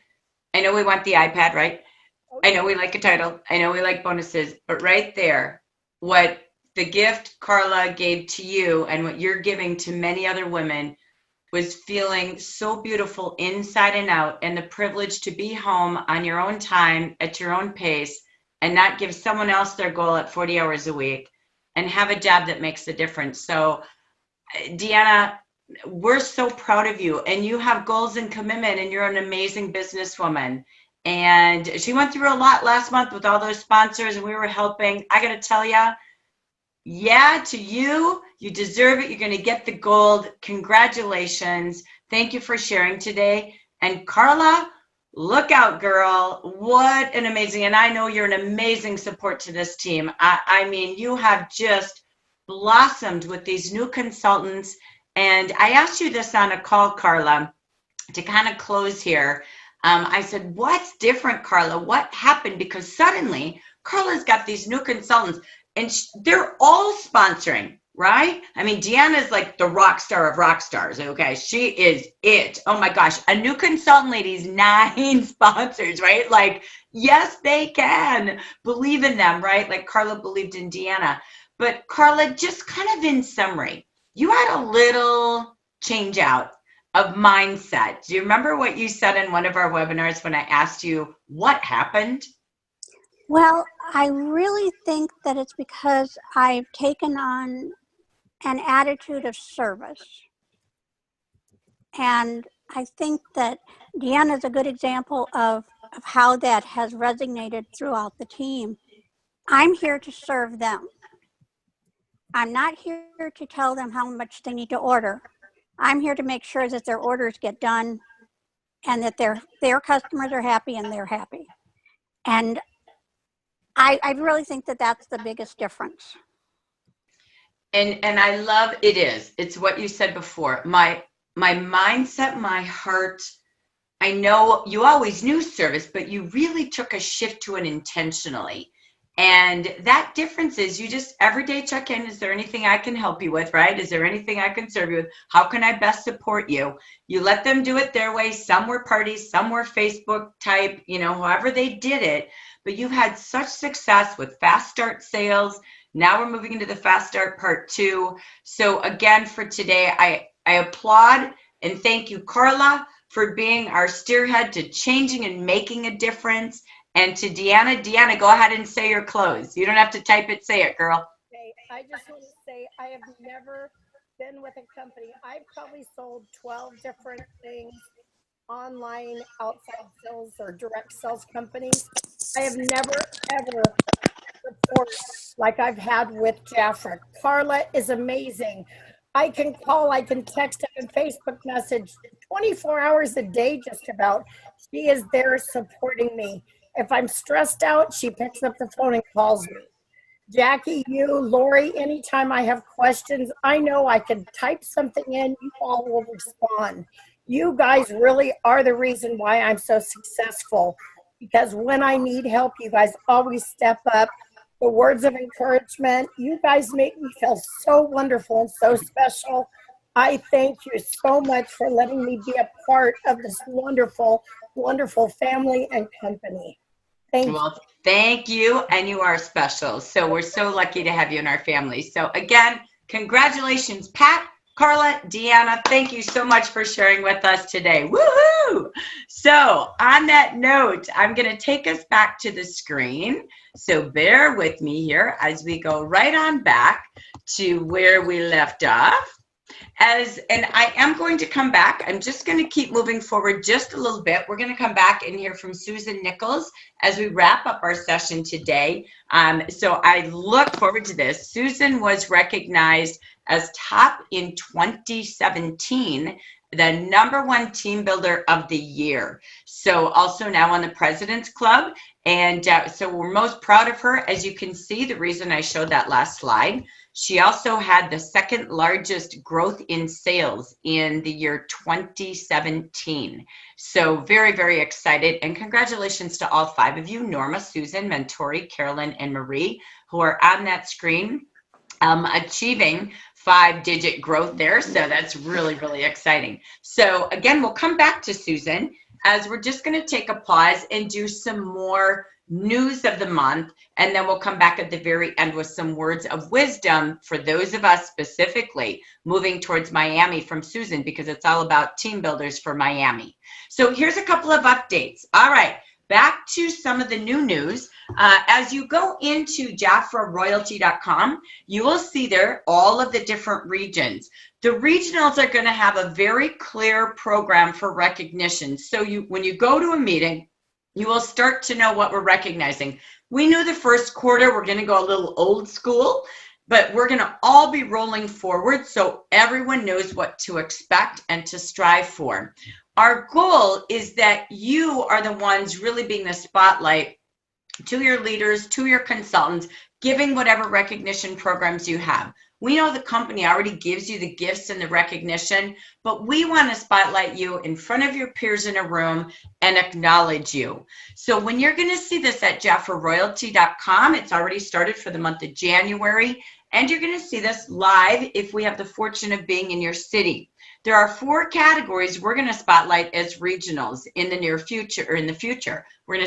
I know we want the iPad, right? I know we like a title. I know we like bonuses, but right there, what the gift Carla gave to you and what you're giving to many other women was feeling so beautiful inside and out, and the privilege to be home on your own time at your own pace and not give someone else their goal at 40 hours a week and have a job that makes a difference. So Deanna, we're so proud of you, and you have goals and commitment, and you're an amazing businesswoman. And she went through a lot last month with all those sponsors, and we were helping. I got to tell you, yeah, to you, you deserve it. You're going to get the gold. Congratulations. Thank you for sharing today. And Carla, look out, girl. What an amazing, and I know you're an amazing support to this team. I mean, you have just blossomed with these new consultants. And I asked you this on a call, Carla, to kind of close here. I said, what's different, Carla? What happened? Because suddenly Carla's got these new consultants and they're all sponsoring, right? I mean, Deanna's like the rock star of rock stars, okay? She is it. Oh my gosh, a new consultant lady's 9 sponsors, right? Like, yes, they can. Believe in them, right? Like Carla believed in Deanna. But Carla, just kind of in summary, you had a little change out of mindset. Do you remember what you said in one of our webinars when I asked you what happened? Well, I really think that it's because I've taken on an attitude of service. And I think that Deanna is a good example of how that has resonated throughout the team. I'm here to serve them. I'm not here to tell them how much they need to order. I'm here to make sure that their orders get done and that their customers are happy and they're happy. And I really think that that's the biggest difference. And I love it is. It's what you said before. My mindset, my heart. I know you always knew service, but you really took a shift to it intentionally. And that difference is you just every day check in. Is there anything I can help you with, right? Is there anything I can serve you with? How can I best support you? You let them do it their way. Some were parties, some were Facebook type, however they did it. But you've had such success with fast start sales. Now we're moving into the fast start part 2. So again, for today, I applaud and thank you, Carla, for being our steerhead to changing and making a difference. And to Deanna, go ahead and say your close. You don't have to type it, say it, girl. Okay, I just want to say I have never been with a company. I've probably sold 12 different things online, outside sales or direct sales companies. I have never, ever support like I've had with Jafra. Carla is amazing. I can call, I can text, I can Facebook message 24 hours a day just about. She is there supporting me. If I'm stressed out, she picks up the phone and calls me. Jackie, you, Lori, anytime I have questions, I know I can type something in, you all will respond. You guys really are the reason why I'm so successful, because when I need help, you guys always step up. The words of encouragement, you guys make me feel so wonderful and so special. I thank you so much for letting me be a part of this wonderful, wonderful family and company. Thank you. Well, thank you, and you are special. So we're so lucky to have you in our family. So again, congratulations, Pat, Carla, Deanna, thank you so much for sharing with us today. Woohoo! So on that note, I'm going to take us back to the screen. So bear with me here as we go right on back to where we left off. And I am going to come back. I'm just going to keep moving forward just a little bit. We're going to come back and hear from Susan Nichols as we wrap up our session today. So I look forward to this. Susan was recognized as top in 2017, the #1 team builder of the year. So also now on the President's Club. And so we're most proud of her. As you can see, the reason I showed that last slide, she also had the second largest growth in sales in the year 2017. So very, very excited. And congratulations to all 5 of you, Norma, Susan, Mentori, Carolyn, and Marie, who are on that screen achieving 5-digit growth there. So that's really, really exciting. So again, we'll come back to Susan as we're just going to take a pause and do some more news of the month, and then we'll come back at the very end with some words of wisdom for those of us specifically moving towards Miami from Susan, because it's all about team builders for Miami. So here's a couple of updates. All right, back to some of the new news. As you go into JafraRoyalty.com, you will see there all of the different regions. The regionals are going to have a very clear program for recognition. So when you go to a meeting, you will start to know what we're recognizing. We knew the first quarter, we're going to go a little old school, but we're going to all be rolling forward so everyone knows what to expect and to strive for. Our goal is that you are the ones really being the spotlight to your leaders, to your consultants, giving whatever recognition programs you have. We know the company already gives you the gifts and the recognition, but we want to spotlight you in front of your peers in a room and acknowledge you. So when you're going to see this at JafraRoyalty.com, it's already started for the month of January, and you're going to see this live if we have the fortune of being in your city. There are 4 categories we're going to spotlight as regionals in the near future, or in the future. We're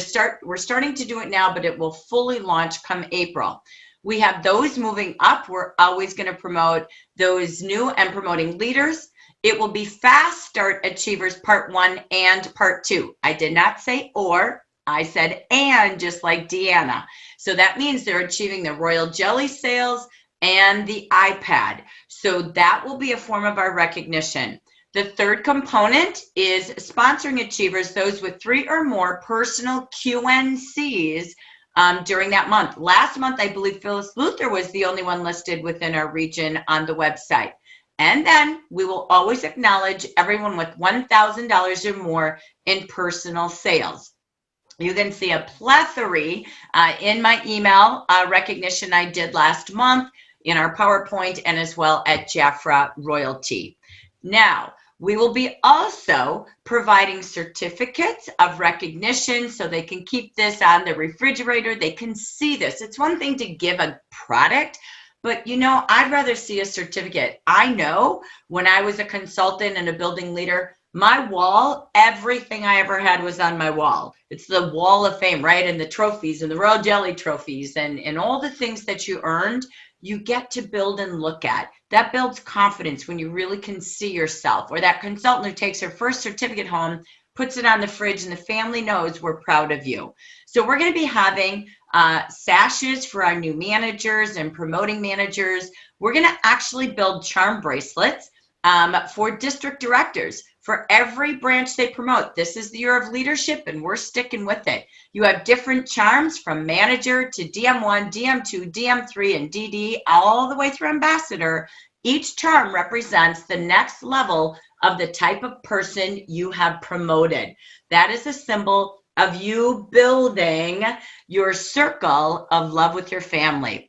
starting to do it now, but it will fully launch come April. We have those moving up. We're always going to promote those new and promoting leaders. It will be Fast Start Achievers Part 1 and Part 2. I did not say or, I said and, just like Deanna. So that means they're achieving the Royal Jelly sales and the iPad. So that will be a form of our recognition. The third component is sponsoring achievers, those with 3 or more personal QNCs during that month. Last month, I believe Phyllis Luther was the only one listed within our region on the website. And then we will always acknowledge everyone with $1,000 or more in personal sales. You can see a plethora in my email recognition I did last month, in our PowerPoint, and as well at Jafra Royalty. Now, we will be also providing certificates of recognition so they can keep this on the refrigerator. They can see this. It's one thing to give a product, but I'd rather see a certificate. I know when I was a consultant and a building leader, my wall, everything I ever had was on my wall. It's the wall of fame, right? And the trophies and the Royal Jelly trophies and all the things that you earned, you get to build and look at. That builds confidence when you really can see yourself. Or that consultant who takes her first certificate home, puts it on the fridge, and the family knows we're proud of you. So we're going to be having sashes for our new managers and promoting managers. We're going to actually build charm bracelets for district directors. For every branch they promote. This is the year of leadership, and we're sticking with it. You have different charms from manager to DM1, DM2, DM3, and DD, all the way through ambassador. Each charm represents the next level of the type of person you have promoted. That is a symbol of you building your circle of love with your family.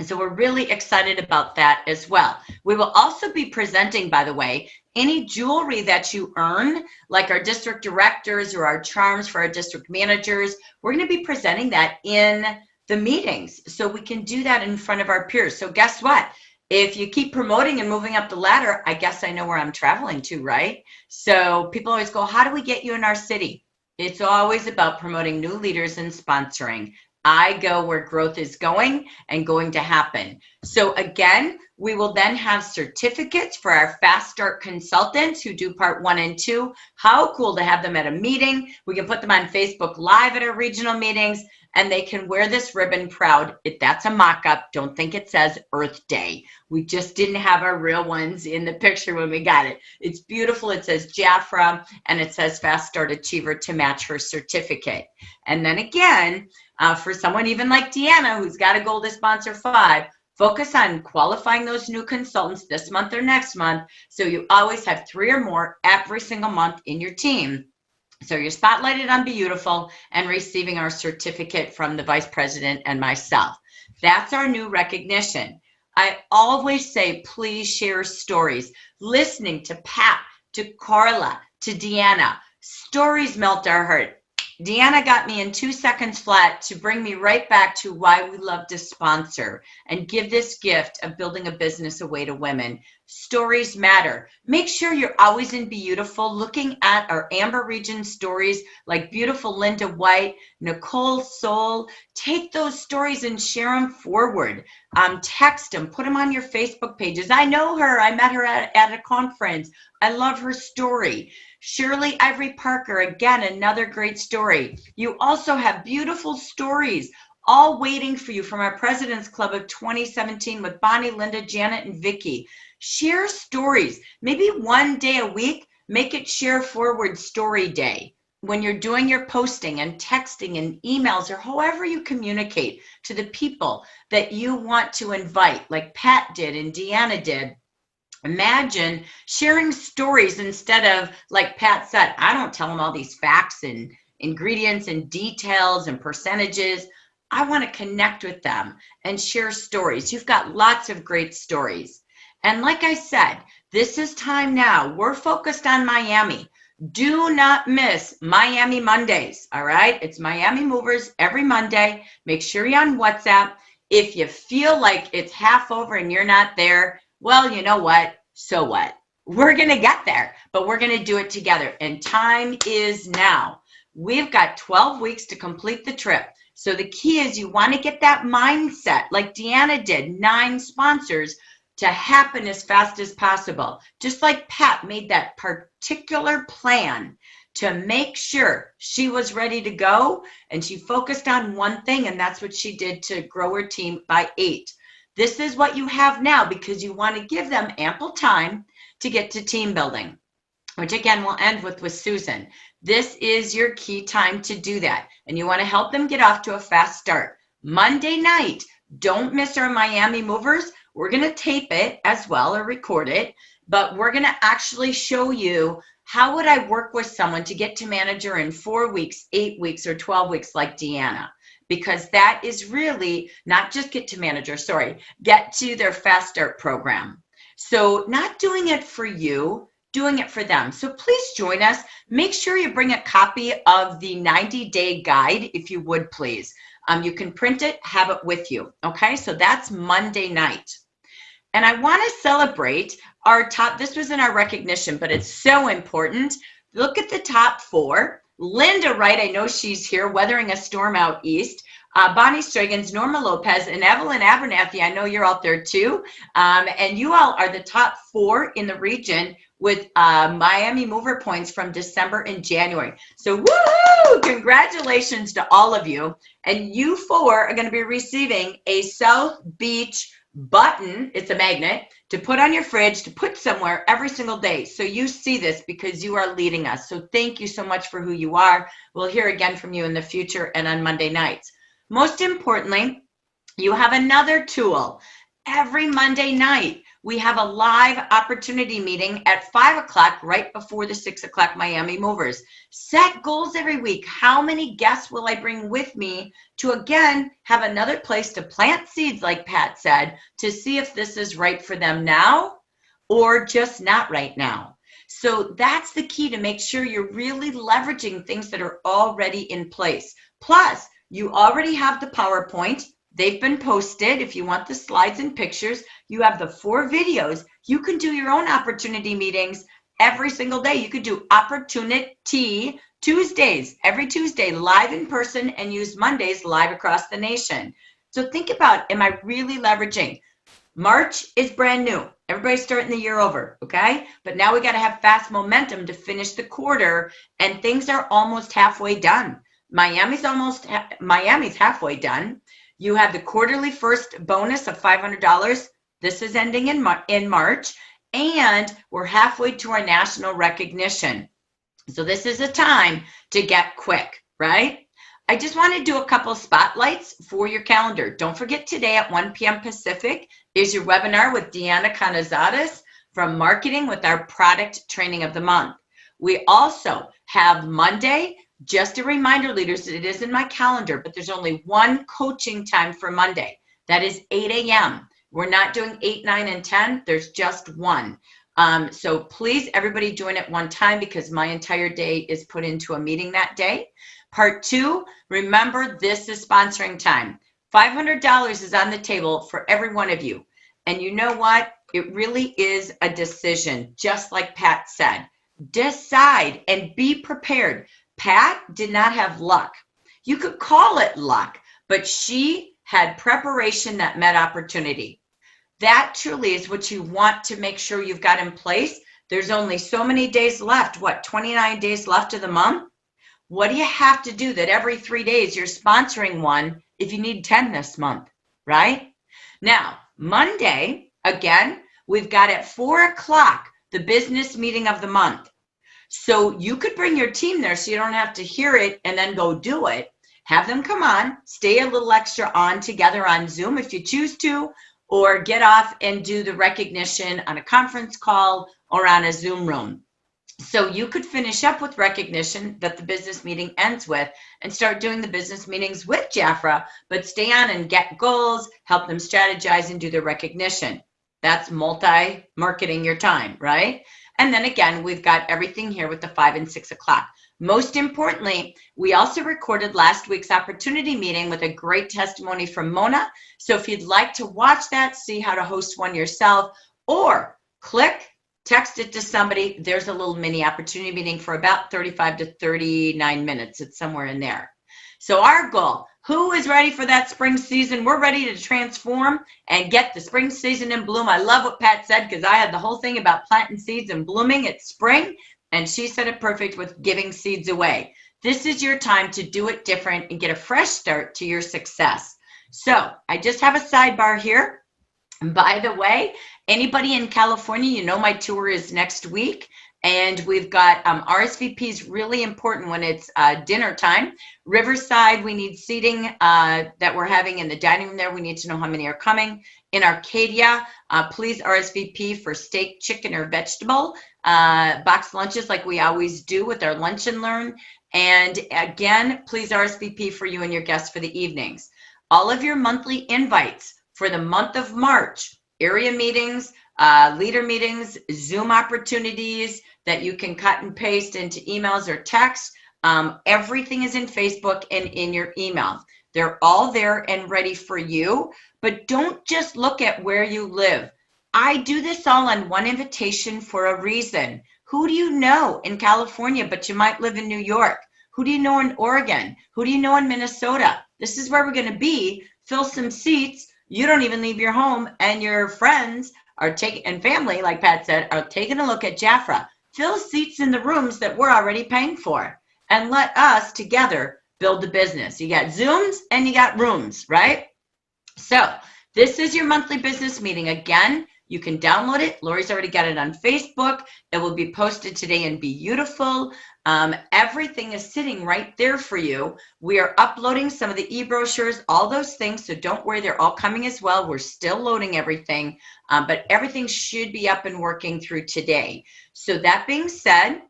So we're really excited about that as well. We will also be presenting, by the way, any jewelry that you earn, like our district directors or our charms for our district managers. We're going to be presenting that in the meetings so we can do that in front of our peers. So guess what? If you keep promoting and moving up the ladder, I guess I know where I'm traveling to, right? So people always go, how do we get you in our city? It's always about promoting new leaders and sponsoring. I go where growth is going and going to happen. So again, we will then have certificates for our Fast Start consultants who do part 1 and 2. How cool to have them at a meeting. We can put them on Facebook Live at our regional meetings, and they can wear this ribbon proud. That's a mock-up. Don't think it says Earth Day. We just didn't have our real ones in the picture when we got it. It's beautiful. It says Jafra, and it says Fast Start Achiever to match her certificate. And then again, for someone even like Deanna, who's got a goal to sponsor 5, focus on qualifying those new consultants this month or next month, so you always have 3 or more every single month in your team. So you're spotlighted on Beautiful and receiving our certificate from the vice president and myself. That's our new recognition. I always say, please share stories. Listening to Pat, to Carla, to Deanna, stories melt our heart. Deanna got me in 2 seconds flat to bring me right back to why we love to sponsor and give this gift of building a business away to women. Stories matter. Make sure you're always in Beautiful, looking at our Amber Region stories like beautiful Linda White, Nicole Soul. Take those stories and share them forward. Text them, put them on your Facebook pages. I know her. I met her at a conference. I love her story. Shirley Ivory Parker, again, another great story. You also have beautiful stories all waiting for you from our President's Club of 2017 with Bonnie, Linda, Janet, and Vicky. Share stories. Maybe one day a week, make it Share Forward Story Day. When you're doing your posting and texting and emails or however you communicate to the people that you want to invite, like Pat did and Deanna did. Imagine sharing stories instead of, like Pat said, I don't tell them all these facts and ingredients and details and percentages. I want to connect with them and share stories. You've got lots of great stories. And like I said, this is time now. We're focused on Miami. Do not miss Miami Mondays, all right? It's Miami Movers every Monday. Make sure you're on WhatsApp. If you feel like it's half over and you're not there, well, you know what? So what? We're going to get there, but we're going to do it together. And time is now. We've got 12 weeks to complete the trip. So the key is you want to get that mindset, like Deanna did, 9 sponsors, to happen as fast as possible. Just like Pat made that particular plan to make sure she was ready to go, and she focused on one thing, and that's what she did to grow her team by 8. This is what you have now because you want to give them ample time to get to team building, which again we'll end with Susan. This is your key time to do that, and you want to help them get off to a fast start. Monday night, don't miss our Miami Movers. We're going to tape it as well or record it. but we're going to actually show you how would I work with someone to get to manager in 4 weeks, 8 weeks, or 12 weeks like Deanna. Because that is really not just get to their Fast Start program. So not doing it for you, doing it for them. So please join us. Make sure you bring a copy of the 90-day guide, if you would, please. You can print it, have it with you. Okay, so that's Monday night. And I want to celebrate our top, this was in our recognition, but it's so important. Look at the top 4. Linda Wright, I know she's here, weathering a storm out east. Bonnie Stragans, Norma Lopez, and Evelyn Abernathy, I know you're out there too. And you all are the top 4 in the region with Miami Mover points from December and January. So woohoo! Congratulations to all of you. And you 4 are going to be receiving a South Beach button. It's a magnet to put on your fridge, to put somewhere every single day. So you see this because you are leading us. So thank you so much for who you are. We'll hear again from you in the future and on Monday nights. Most importantly, you have another tool. Every Monday night, we have a live opportunity meeting at 5 o'clock, right before the 6 o'clock Miami Movers. Set goals every week. How many guests will I bring with me to, again, have another place to plant seeds, like Pat said, to see if this is right for them now or just not right now. So that's the key, to make sure you're really leveraging things that are already in place. Plus, you already have the PowerPoint. They've been posted. If you want the slides and pictures, you have the 4 videos. You can do your own opportunity meetings every single day. You could do Opportunity Tuesdays, every Tuesday, live in person, and use Mondays live across the nation. So think about, am I really leveraging? March is brand new. Everybody's starting the year over, okay? But now we got to have fast momentum to finish the quarter, and things are almost halfway done. Miami's halfway done. You have the quarterly first bonus of $500. This is ending in March, and we're halfway to our national recognition. So this is a time to get quick, right? I just want to do a couple spotlights for your calendar. Don't forget, today at 1 p.m. Pacific is your webinar with Deanna Canizares from Marketing with our product training of the month. We also have Monday. Just a reminder, leaders, it is in my calendar, but there's only one coaching time for Monday. That is 8 a.m. We're not doing 8, 9, and 10. There's just one. So please, everybody join at one time, because my entire day is put into a meeting that day. Part 2, remember, this is sponsoring time. $500 is on the table for every one of you. And you know what? It really is a decision, just like Pat said. Decide and be prepared. Pat did not have luck. You could call it luck, but she had preparation that met opportunity. That truly is what you want to make sure you've got in place. There's only so many days left. 29 days left of the month? What do you have to do that every 3 days you're sponsoring one if you need 10 this month, right? Now, Monday, again, we've got at 4 o'clock the business meeting of the month. So you could bring your team there so you don't have to hear it and then go do it. Have them come on, stay a little extra on together on Zoom if you choose to, or get off and do the recognition on a conference call or on a Zoom room. So you could finish up with recognition that the business meeting ends with and start doing the business meetings with Jafra, but stay on and get goals, help them strategize and do the recognition. That's multi-marketing your time, right? And then again, we've got everything here with the 5 and 6 o'clock. Most importantly, we also recorded last week's opportunity meeting with a great testimony from Mona. So if you'd like to watch that, see how to host one yourself, or text it to somebody, there's a little mini opportunity meeting for about 35 to 39 minutes. It's somewhere in there. So our goal, who is ready for that spring season? We're ready to transform and get the spring season in bloom. I love what Pat said, because I had the whole thing about planting seeds and blooming. It's spring, and she said it perfect with giving seeds away. This is your time to do it different and get a fresh start to your success. So I just have a sidebar here. And by the way, anybody in California, you know my tour is next week. And we've got RSVPs really important when it's dinner time. Riverside, we need seating that we're having in the dining room there. We need to know how many are coming. In Arcadia, please RSVP for steak, chicken, or vegetable box lunches like we always do with our lunch and learn. And again, please RSVP for you and your guests for the evenings. All of your monthly invites for the month of March, area meetings, leader meetings, Zoom opportunities that you can cut and paste into emails or text. Everything is in Facebook and in your email. They're all there and ready for you, but don't just look at where you live. I do this all on one invitation for a reason. Who do you know in California, but you might live in New York? Who do you know in Oregon? Who do you know in Minnesota? This is where we're going to be. Fill some seats. You don't even leave your home, and your friends are taking, and family, like Pat said, are taking a look at Jafra. Fill seats in the rooms that we're already paying for, and let us together build the business. You got Zooms and you got rooms, right? So this is your monthly business meeting. Again, you can download it. Lori's already got it on Facebook. It will be posted today and be beautiful. Everything is sitting right there for you. We are uploading some of the e-brochures, all those things. So don't worry, they're all coming as well. We're still loading everything, but everything should be up and working through today. So that being said,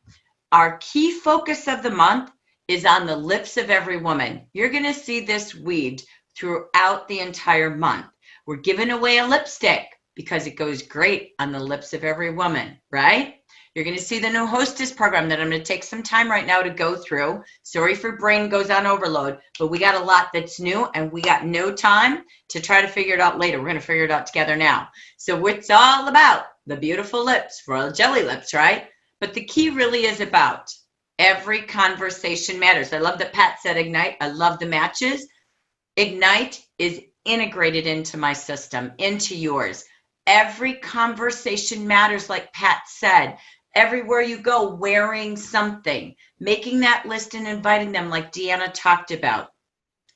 our key focus of the month is on the lips of every woman. You're going to see this weed throughout the entire month. We're giving away a lipstick because it goes great on the lips of every woman, right? You're going to see the new hostess program that I'm going to take some time right now to go through. Sorry for brain goes on overload, but we got a lot that's new and we got no time to try to figure it out later. We're going to figure it out together now. So it's all about the beautiful lips, royal jelly lips, right? But the key really is about every conversation matters. I love that Pat said Ignite. I love the matches. Ignite is integrated into my system, into yours. Every conversation matters, like Pat said. Everywhere you go, wearing something, making that list and inviting them like Deanna talked about.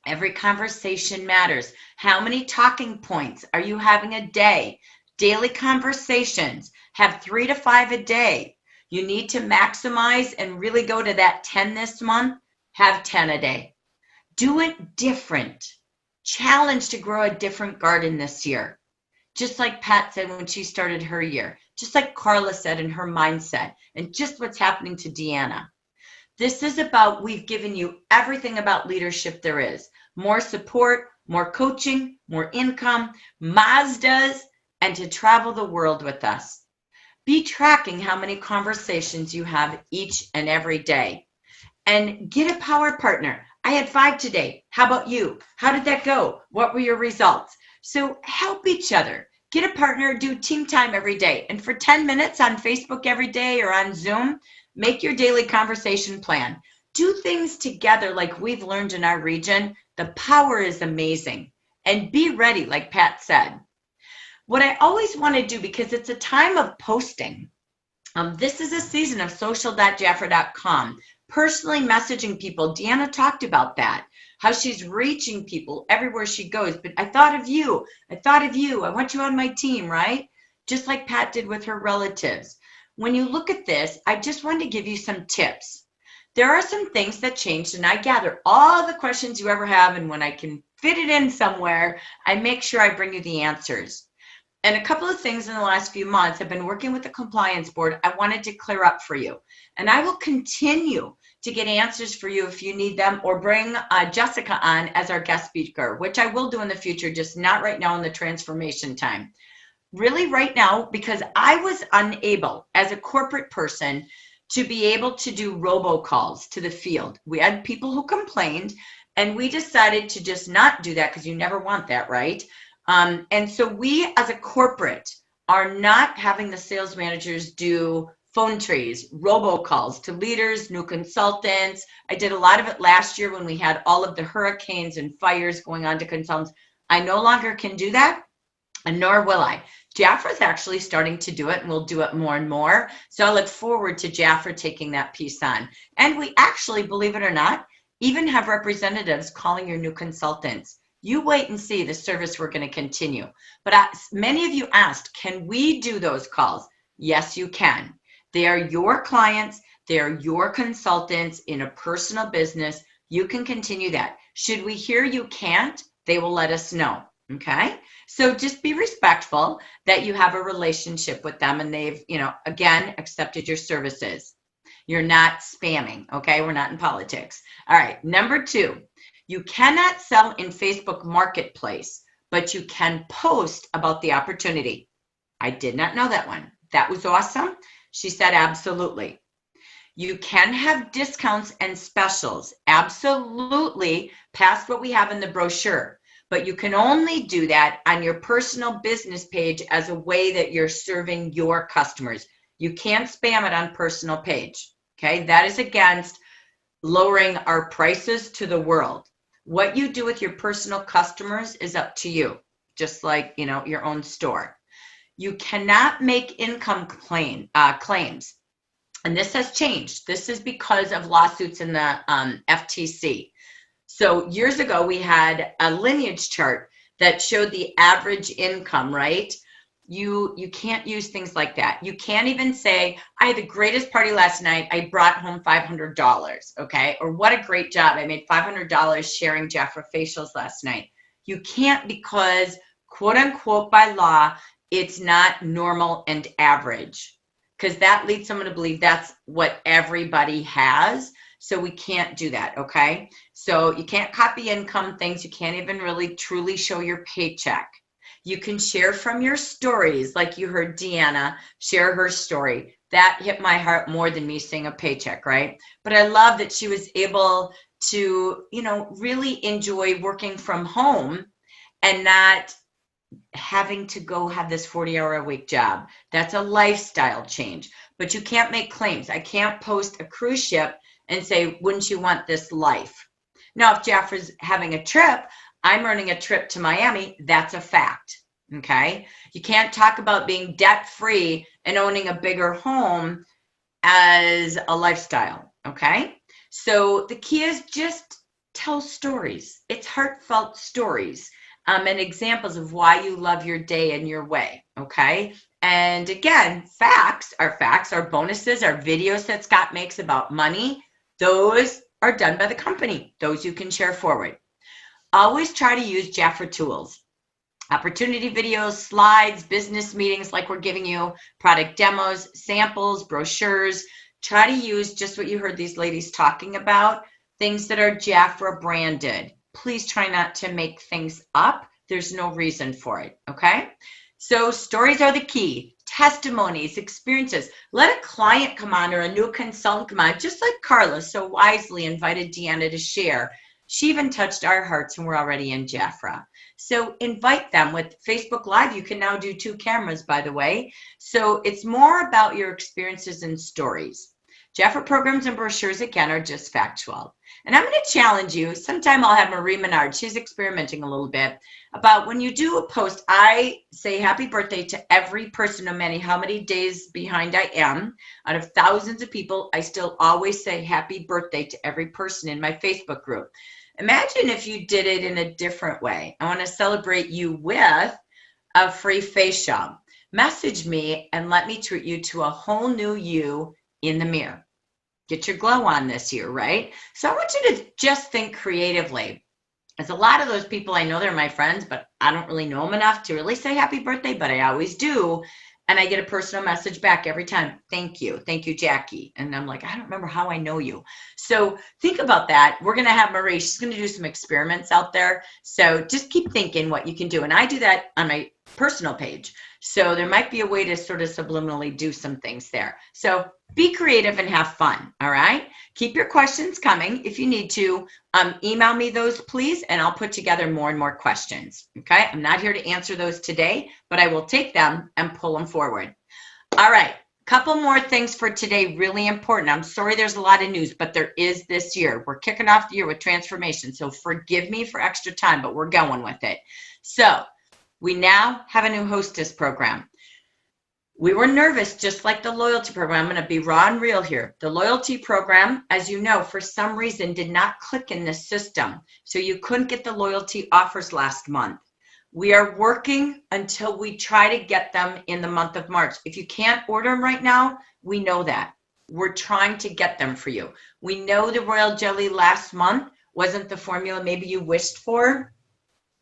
Every conversation matters. How many talking points are you having a day? Daily conversations. Have 3 to 5 a day. You need to maximize and really go to that 10 this month. Have 10 a day. Do it different. Challenge to grow a different garden this year. Just like Pat said when she started her year. Just like Carla said in her mindset. And just what's happening to Deanna. This is about, we've given you everything about leadership there is. More support, more coaching, more income, Mazdas, and to travel the world with us. Be tracking how many conversations you have each and every day. And get a power partner. I had 5 today. How about you? How did that go? What were your results? So help each other. Get a partner, do team time every day. And for 10 minutes on Facebook every day or on Zoom, make your daily conversation plan. Do things together like we've learned in our region. The power is amazing. And be ready, like Pat said. What I always want to do, because it's a time of posting, this is a season of social.jafra.com, personally messaging people. Deanna talked about that, how she's reaching people everywhere she goes. But I thought of you. I want you on my team, right? Just like Pat did with her relatives. When you look at this, I just wanted to give you some tips. There are some things that changed, and I gather all the questions you ever have, and when I can fit it in somewhere, I make sure I bring you the answers. And a couple of things in the last few months, I've been working with the compliance board. I wanted to clear up for you. And I will continue to get answers for you if you need them, or bring Jessica on as our guest speaker, which I will do in the future, just not right now in the transformation time. Really right now, because I was unable as a corporate person to be able to do robocalls to the field. We had people who complained, and we decided to just not do that because you never want that, right? And so we as a corporate are not having the sales managers do phone trees, robocalls to leaders, new consultants. I did a lot of it last year when we had all of the hurricanes and fires going on to consultants. I no longer can do that, and nor will I. Jafra's actually starting to do it, and we'll do it more and more. So I look forward to Jafra taking that piece on. And we actually, believe it or not, even have representatives calling your new consultants. You wait and see the service we're going to continue. But many of you asked, can we do those calls? Yes, you can. They are your clients. They are your consultants in a personal business. You can continue that. Should we hear you can't, they will let us know. Okay. So just be respectful that you have a relationship with them and they've, again, accepted your services. You're not spamming. Okay. We're not in politics. All right. Number 2, you cannot sell in Facebook Marketplace, but you can post about the opportunity. I did not know that one. That was awesome. She said, absolutely. You can have discounts and specials, absolutely, past what we have in the brochure. But you can only do that on your personal business page as a way that you're serving your customers. You can't spam it on personal page. Okay, that is against lowering our prices to the world. What you do with your personal customers is up to you, just like, your own store. You cannot make income claims. And this has changed. This is because of lawsuits in the FTC. So years ago, we had a lineage chart that showed the average income, right? You can't use things like that. You can't even say, I had the greatest party last night. I brought home $500, okay? Or what a great job. I made $500 sharing Jafra facials last night. You can't because, quote unquote, by law, it's not normal and average, because that leads someone to believe that's what everybody has. So we can't do that, okay? So you can't copy income things. You can't even really truly show your paycheck. You can share from your stories, like you heard Deanna share her story. That hit my heart more than me seeing a paycheck, right? But I love that she was able to, really enjoy working from home and not having to go have this 40-hour-a-week job. That's a lifestyle change. But you can't make claims. I can't post a cruise ship and say, wouldn't you want this life? Now, if Jafra's having a trip, I'm running a trip to Miami, that's a fact, okay? You can't talk about being debt-free and owning a bigger home as a lifestyle, okay? So the key is just tell stories. It's heartfelt stories and examples of why you love your day and your way, okay? And again, facts, our bonuses, our videos that Scott makes about money, those are done by the company. Those you can share forward. Always try to use Jafra tools. Opportunity videos, slides, business meetings like we're giving you, product demos, samples, brochures. Try to use just what you heard these ladies talking about, things that are Jafra branded. Please try not to make things up. There's no reason for it, okay? So stories are the key. Testimonies, experiences. Let a client come on or a new consultant come on, just like Carla so wisely invited Deanna to share. She even touched our hearts and we're already in Jafra. So invite them. With Facebook Live, you can now do 2 cameras, by the way. So it's more about your experiences and stories. Jafra programs and brochures, again, are just factual. And I'm going to challenge you. Sometime I'll have Marie Menard. She's experimenting a little bit about when you do a post, I say happy birthday to every person, no matter how many days behind I am. Out of thousands of people, I still always say happy birthday to every person in my Facebook group. Imagine if you did it in a different way. I want to celebrate you with a free facial. Message me and let me treat you to a whole new you in the mirror. Get your glow on this year, right? So I want you to just think creatively. There's a lot of those people, I know they're my friends, but I don't really know them enough to really say happy birthday, but I always do. And I get a personal message back every time. Thank you, Jackie. And I'm like, I don't remember how I know you. So think about that. We're going to have Marie. She's going to do some experiments out there. So just keep thinking what you can do. And I do that on my personal page. So there might be a way to sort of subliminally do some things there. So be creative and have fun. All right. Keep your questions coming. If you need to, email me those, please, and I'll put together more and more questions. Okay. I'm not here to answer those today, but I will take them and pull them forward. All right. Couple more things for today, really important. I'm sorry there's a lot of news, but there is this year. We're kicking off the year with transformation. So forgive me for extra time, but we're going with it. So we now have a new hostess program. We were nervous, just like the loyalty program. I'm going to be raw and real here. The loyalty program, as you know, for some reason did not click in this system. So you couldn't get the loyalty offers last month. We are working until we try to get them in the month of March. If you can't order them right now, we know that. We're trying to get them for you. We know the royal jelly last month wasn't the formula maybe you wished for.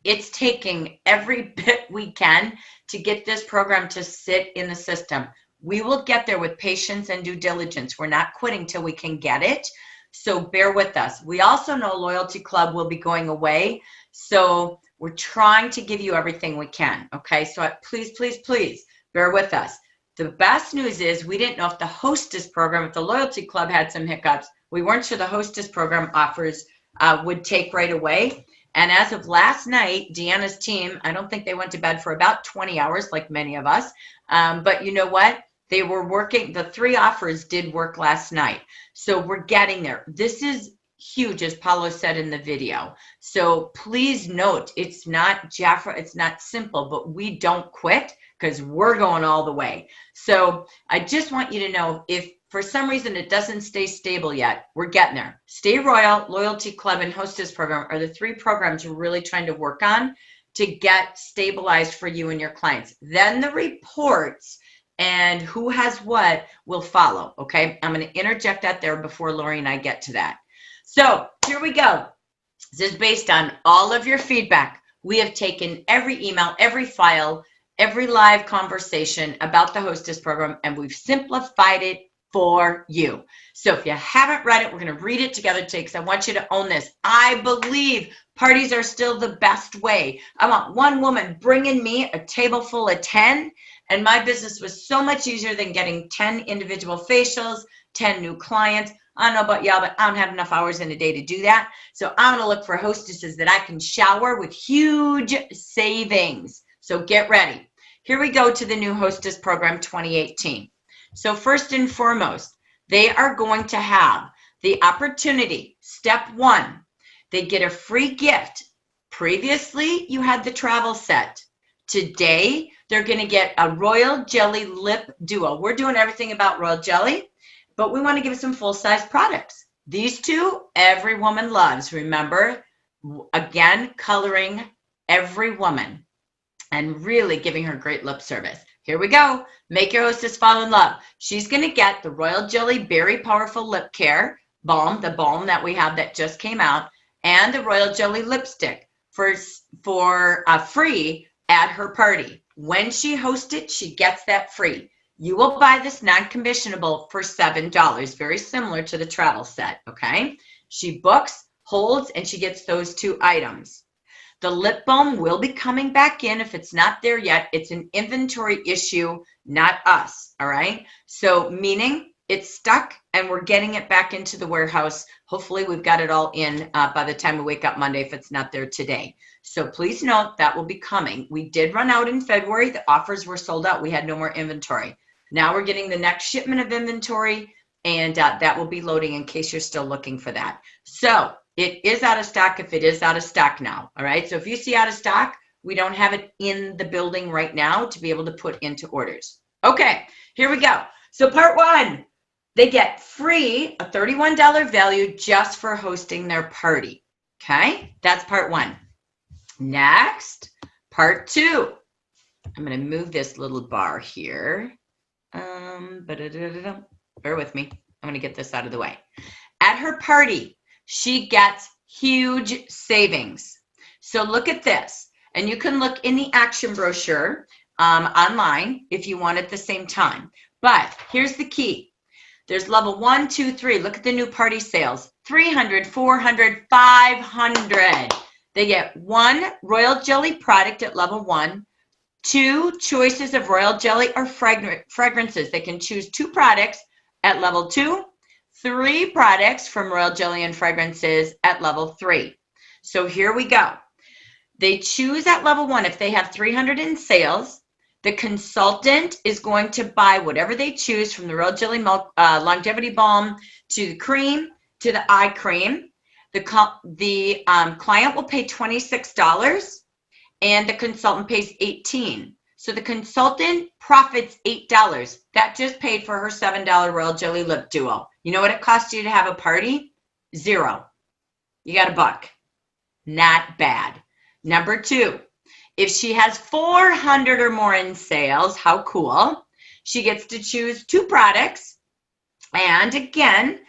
It's taking every bit we can to get this program to sit in the system. We will get there with patience and due diligence. We're not quitting till we can get it. So bear with us. We also know Loyalty Club will be going away. So we're trying to give you everything we can. Okay, so please, please, please bear with us. The best news is we didn't know if the Hostess program, if the Loyalty Club had some hiccups. We weren't sure the Hostess program offers would take right away. And as of last night, Deanna's team, I don't think they went to bed for about 20 hours like many of us. But you know what? They were working. The 3 offers did work last night. So we're getting there. This is huge, as Paulo said in the video. So please note, it's not Jafra, it's not simple, but we don't quit because we're going all the way. So I just want you to know, if for some reason it doesn't stay stable yet, we're getting there. Stay Royal, Loyalty Club, and Hostess program are the 3 programs we're really trying to work on to get stabilized for you and your clients. Then the reports and who has what will follow, okay? I'm going to interject that there before Lori and I get to that. So here we go. This is based on all of your feedback. We have taken every email, every file, every live conversation about the Hostess program, and we've simplified it for you. So if you haven't read it, we're going to read it together today because I want you to own this. I believe parties are still the best way. I want one woman bringing me a table full of 10, and my business was so much easier than getting 10 individual facials, 10 new clients. I don't know about y'all, but I don't have enough hours in a day to do that. So I'm going to look for hostesses that I can shower with huge savings. So get ready. Here we go to the new Hostess program 2018. So first and foremost, they are going to have the opportunity. Step 1, they get a free gift. Previously, you had the travel set. Today, they're going to get a Royal Jelly Lip Duo. We're doing everything about Royal Jelly, but we want to give some full-size products. These 2, every woman loves. Remember, again, coloring every woman and really giving her great lip service. Here we go. Make your hostess fall in love. She's going to get the Royal Jelly Berry Powerful Lip Care Balm, the balm that we have that just came out, and the Royal Jelly Lipstick for free at her party. When she hosts it, she gets that free. You will buy this non-commissionable for $7, very similar to the travel set, okay? She books, holds, and she gets those 2 items. The lip balm will be coming back in if it's not there yet. It's an inventory issue, not us, all right? So meaning it's stuck and we're getting it back into the warehouse. Hopefully we've got it all in by the time we wake up Monday if it's not there today. So please note that will be coming. We did run out in February. The offers were sold out. We had no more inventory. Now we're getting the next shipment of inventory, and that will be loading in case you're still looking for that. So it is out of stock if it is out of stock now, all right? So if you see out of stock, we don't have it in the building right now to be able to put into orders. Okay, here we go. So part 1, they get free a $31 value just for hosting their party, okay? That's part 1. Next, part 2. I'm going to move this little bar here. Bear with me. I'm going to get this out of the way. At her party, she gets huge savings. So look at this. And you can look in the action brochure online if you want at the same time. But here's the key. There's level 1, 2, 3. Look at the new party sales. 300, 400, 500. They get 1 Royal Jelly product at level 1. 2 choices of Royal Jelly or fragrances. They can choose 2 products at level 2, 3 products from Royal Jelly and fragrances at level 3. So here we go. They choose at level 1 if they have 300 in sales. The consultant is going to buy whatever they choose from the Royal Jelly Longevity Balm to the cream to the eye cream. The client will pay $26. And the consultant pays $18. So the consultant profits $8. That just paid for her $7 Royal Jelly Lip Duo. You know what it costs you to have a party? $0. You got $1. Not bad. Number 2, If she has 400 or more in sales, how cool, she gets to choose 2 products. And again,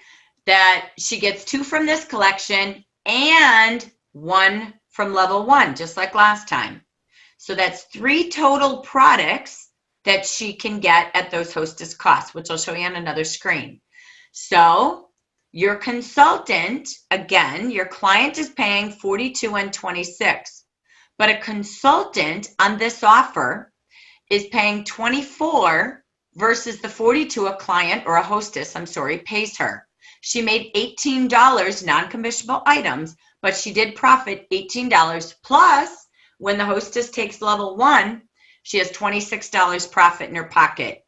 that she gets 2 from this collection and 1 from level 1, just like last time. So that's 3 total products that she can get at those hostess costs, which I'll show you on another screen. So your consultant, again, your client is paying $42 and $26, but a consultant on this offer is paying $24 versus the $42 a client or a hostess, pays her. She made $18 non-commissionable items, but she did profit $18 plus when the hostess takes level 1, she has $26 profit in her pocket.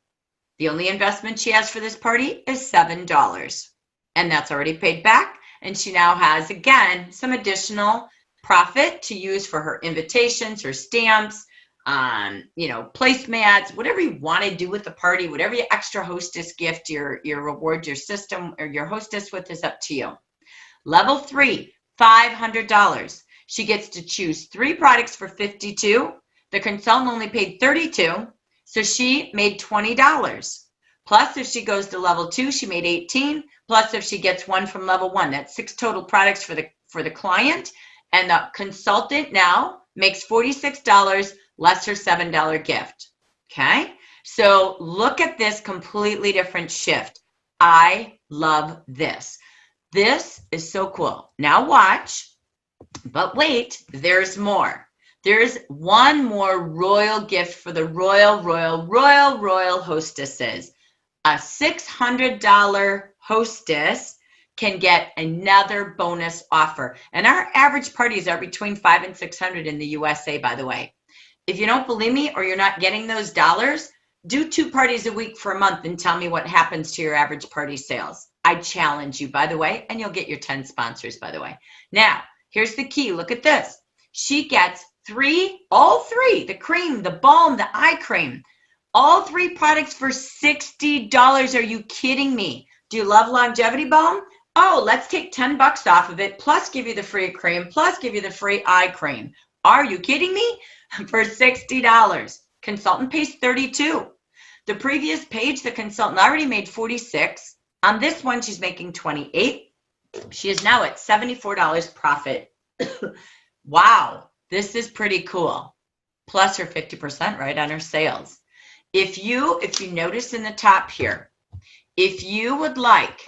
The only investment she has for this party is $7, and that's already paid back. And she now has, again, some additional profit to use for her invitations, her stamps, placemats, whatever you want to do with the party, whatever your extra hostess gift, your reward, your system, or your hostess with is up to you. Level 3, $500. She gets to choose 3 products for $52. The consultant only paid $32, so she made $20. Plus, if she goes to level 2, she made $18. Plus, if she gets 1 from level 1, that's 6 total products for the client. And the consultant now makes $46 less her $7 gift. Okay? So look at this completely different shift. I love this. This is so cool. Now watch, but wait, there's more. There's one more royal gift for the royal hostesses. A $600 hostess can get another bonus offer. And our average parties are between $500 and $600 in the USA, by the way. If you don't believe me or you're not getting those dollars, do 2 parties a week for a month and tell me what happens to your average party sales. I challenge you, by the way, and you'll get your 10 sponsors, by the way. Now, here's the key. Look at this. She gets all three, the cream, the balm, the eye cream, all 3 products for $60. Are you kidding me? Do you love longevity balm? Oh, let's take $10 off of it, plus give you the free cream, plus give you the free eye cream. Are you kidding me? For $60. Consultant pays $32. The previous page, the consultant already made $46. On this one, she's making $28. She is now at $74 profit. Wow, this is pretty cool. Plus her 50% right on her sales. If you notice in the top here, if you would like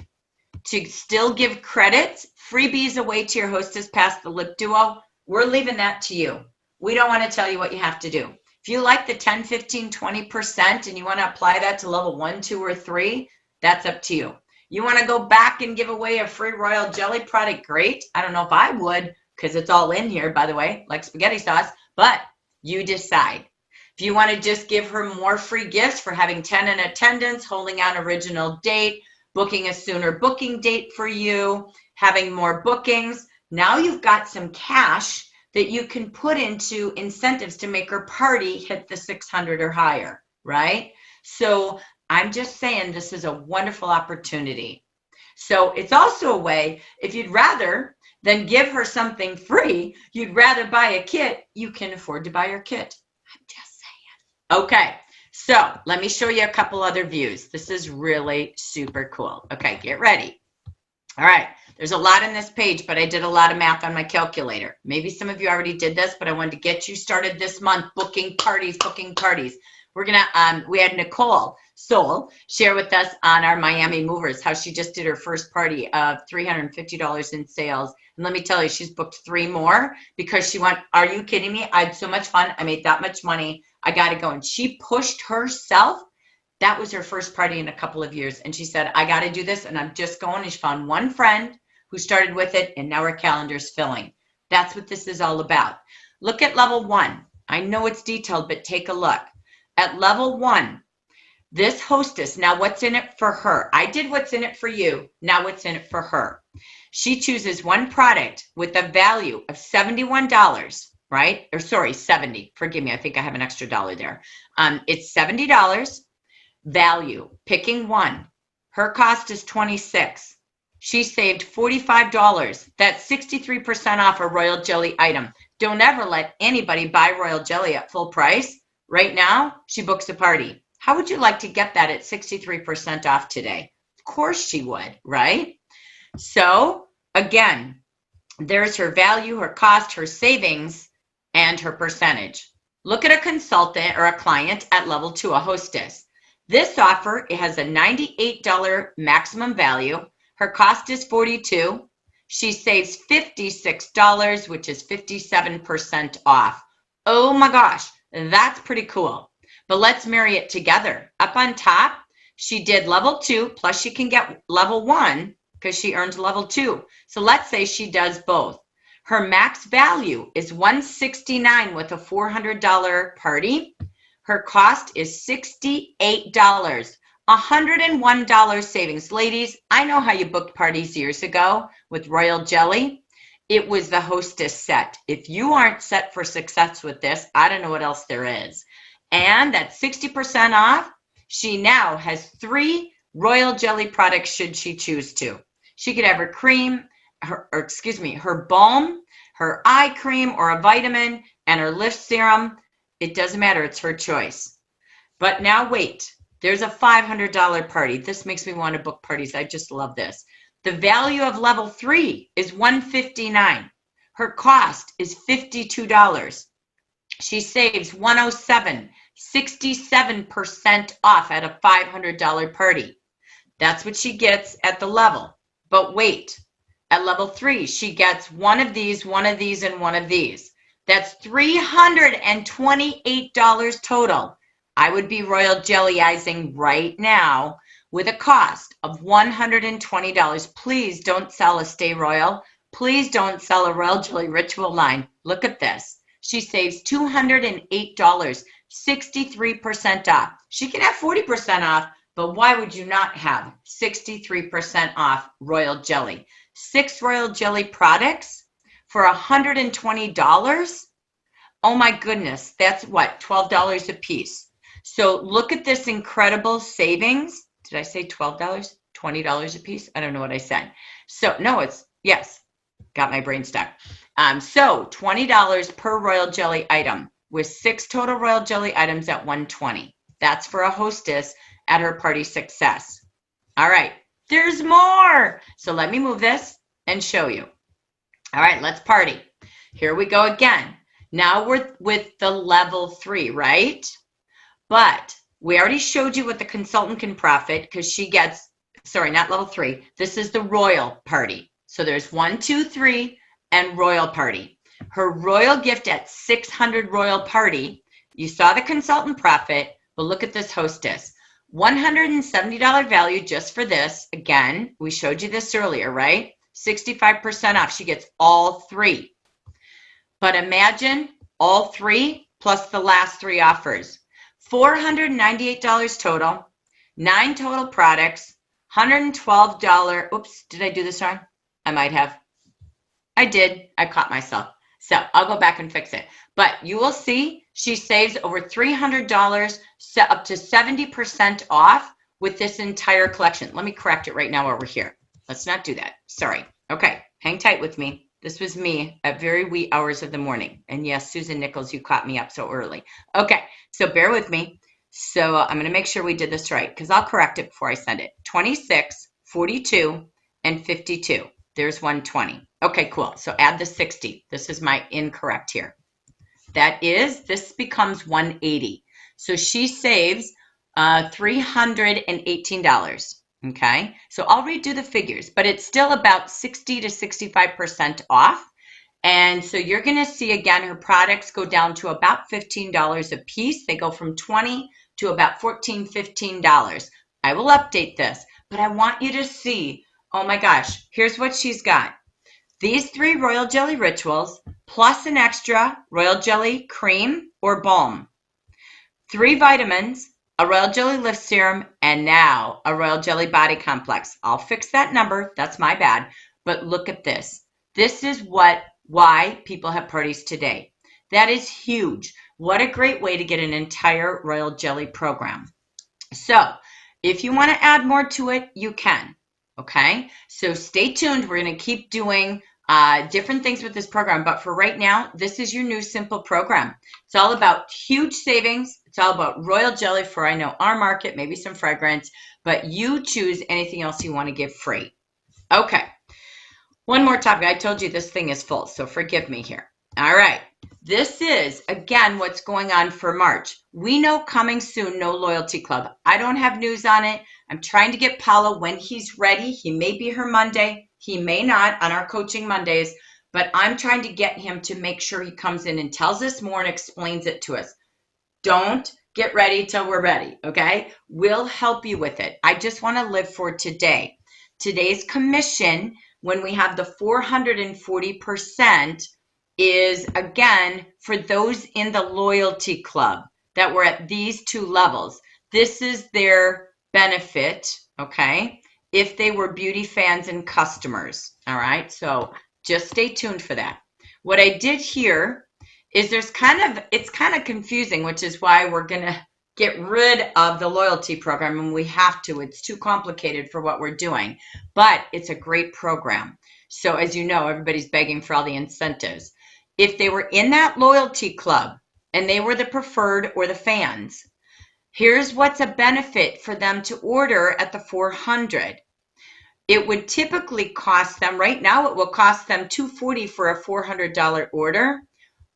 to still give credits, freebies away to your hostess past the lip duo, we're leaving that to you. We don't want to tell you what you have to do. If you like the 10, 15, 20% and you want to apply that to level 1, 2, or 3, that's up to you. You want to go back and give away a free royal jelly product? Great. I don't know if I would because it's all in here, by the way, like spaghetti sauce, but you decide. If you want to just give her more free gifts for having 10 in attendance, holding on original date, booking a sooner booking date for you, having more bookings, now you've got some cash that you can put into incentives to make her party hit the 600 or higher, right? So I'm just saying this is a wonderful opportunity. So it's also a way, if you'd rather than give her something free, you'd rather buy a kit, you can afford to buy her kit. I'm just saying. Okay, so let me show you a couple other views. This is really super cool. Okay, get ready. All right, there's a lot in this page, but I did a lot of math on my calculator. Maybe some of you already did this, but I wanted to get you started this month booking parties. We're gonna, we had Nicole Soul share with us on our Miami Movers how she just did her first party of $350 in sales. And let me tell you, she's booked 3 more because she went, are you kidding me? I had so much fun. I made that much money. I got to go. And she pushed herself. That was her first party in a couple of years. And she said, I got to do this. And I'm just going. And she found one friend who started with it. And now her calendar's filling. That's what this is all about. Look at level 1. I know it's detailed, but take a look. At level 1, this hostess, now what's in it for her? I did what's in it for you. Now what's in it for her? She chooses one product with a value of $71, right? Or sorry, 70. Forgive me. I think I have an extra dollar there. It's $70 value, picking one. Her cost is $26. She saved $45. That's 63% off a royal jelly item. don't ever let anybody buy royal jelly at full price. Right now, she books a party. How would you like to get that at 63% off today? Of course she would, right? So again, there's her value, her cost, her savings, and her percentage. Look at a consultant or a client at level 2, a hostess. This offer, it has a $98 maximum value. Her cost is $42. She saves $56, which is 57% off. Oh my gosh, that's pretty cool. But let's marry it together. Up on top, she did level 2, plus she can get level 1 because she earned level 2. So let's say she does both. Her max value is $169 with a $400 party. Her cost is $68, $101 savings. Ladies, I know how you booked parties years ago with royal jelly. It was the hostess set. If you aren't set for success with this, I don't know what else there is. And at 60% off, she now has 3 royal jelly products should she choose to. She could have her cream, her balm, her eye cream or a vitamin, and her lift serum. It doesn't matter. It's her choice. But now wait. There's a $500 party. This makes me want to book parties. I just love this. The value of level 3 is $159. Her cost is $52. She saves $107, 67% off at a $500 party. That's what she gets at the level. But wait, at level 3, she gets one of these, and one of these. That's $328 total. I would be royal jellyizing right now with a cost of $120. Please don't sell a Stay Royal. Please don't sell a Royal Jelly Ritual line. Look at this. She saves $208, 63% off. She can have 40% off, but why would you not have 63% off royal jelly? 6 royal jelly products for $120. Oh my goodness, that's what, $12 a piece. So look at this incredible savings. Did I say $12? $20 a piece? I don't know what I said. So no, yes, got my brain stuck. So $20 per royal jelly item with 6 total royal jelly items at $120. That's for a hostess at her party success. All right, there's more. So let me move this and show you. All right, let's party. Here we go again. Now we're with the level 3, right? But we already showed you what the consultant can profit because she gets, sorry, not level 3. This is the royal party. So there's 1, 2, 3, and royal party. Her royal gift at 600 royal party. You saw the consultant profit, but look at this hostess. $170 value just for this. Again, we showed you this earlier, right? 65% off. She gets all 3. But imagine all 3 plus the last 3 offers. $498 total, 9 total products, $112. Oops, did I do this wrong? I might have. I did. I caught myself. So I'll go back and fix it. But you will see she saves over $300, up to 70% off with this entire collection. Let me correct it right now while we're here. Let's not do that. Sorry. Okay, hang tight with me. This was me at very wee hours of the morning. And yes, Susan Nichols, you caught me up so early. Okay, so bear with me. So I'm going to make sure we did this right because I'll correct it before I send it. 26, 42, and 52. There's 120. Okay, cool. So add the 60. This is my incorrect here. This becomes 180. So she saves $318. Okay, so I'll redo the figures, but it's still about 60 to 65% off. And so you're going to see again, her products go down to about $15 a piece. They go from $20 to about $14, $15. I will update this, but I want you to see, oh my gosh, here's what she's got. These 3 royal jelly rituals plus an extra royal jelly cream or balm, 3 vitamins, a royal jelly lift serum, and now a royal jelly body complex. I'll fix that number. That's my bad. But look at this. This is why people have parties today. That is huge. What a great way to get an entire royal jelly program. So if you want to add more to it, you can. Okay, so stay tuned. We're going to keep doing different things with this program. But for right now, this is your new simple program. It's all about huge savings. It's all about royal jelly for, I know, our market, maybe some fragrance, but you choose anything else you want to give free. Okay. One more topic. I told you this thing is full, so forgive me here. All right. This is, again, what's going on for March. We know coming soon, no loyalty club. I don't have news on it. I'm trying to get Paula when he's ready. He may be here Monday. He may not on our coaching Mondays, but I'm trying to get him to make sure he comes in and tells us more and explains it to us. Don't get ready till we're ready, okay? We'll help you with it. I just want to live for today. Today's commission, when we have the 440%, is, again, for those in the loyalty club that were at these two levels. This is their benefit, okay, if they were beauty fans and customers, all right? So just stay tuned for that. What I did here is it's kind of confusing, which is why we're going to get rid of the loyalty program, and we have to. It's too complicated for what we're doing, but it's a great program. So as you know, everybody's begging for all the incentives. If they were in that loyalty club and they were the preferred or the fans, here's what's a benefit for them to order at the 400. It would typically cost them, right now it will cost them $240 for a $400 order.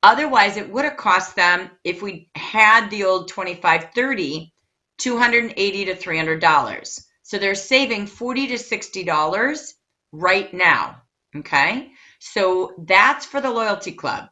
Otherwise, it would have cost them, if we had the old 25/30, $280 to $300. So they're saving $40 to $60 right now, okay? So that's for the loyalty club.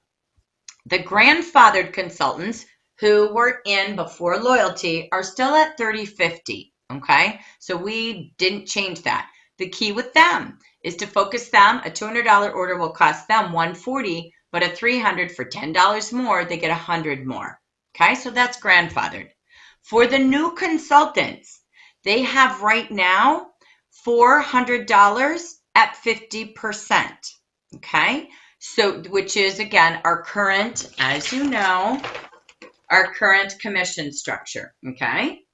The grandfathered consultants who were in before loyalty are still at $30.50, okay? So we didn't change that. The key with them is to focus them. A $200 order will cost them $140, but a $300 for $10 more, they get $100 more, okay? So that's grandfathered. For the new consultants, they have right now $400 at 50%. Okay, so which is, again, our current, as you know, our current commission structure. Okay,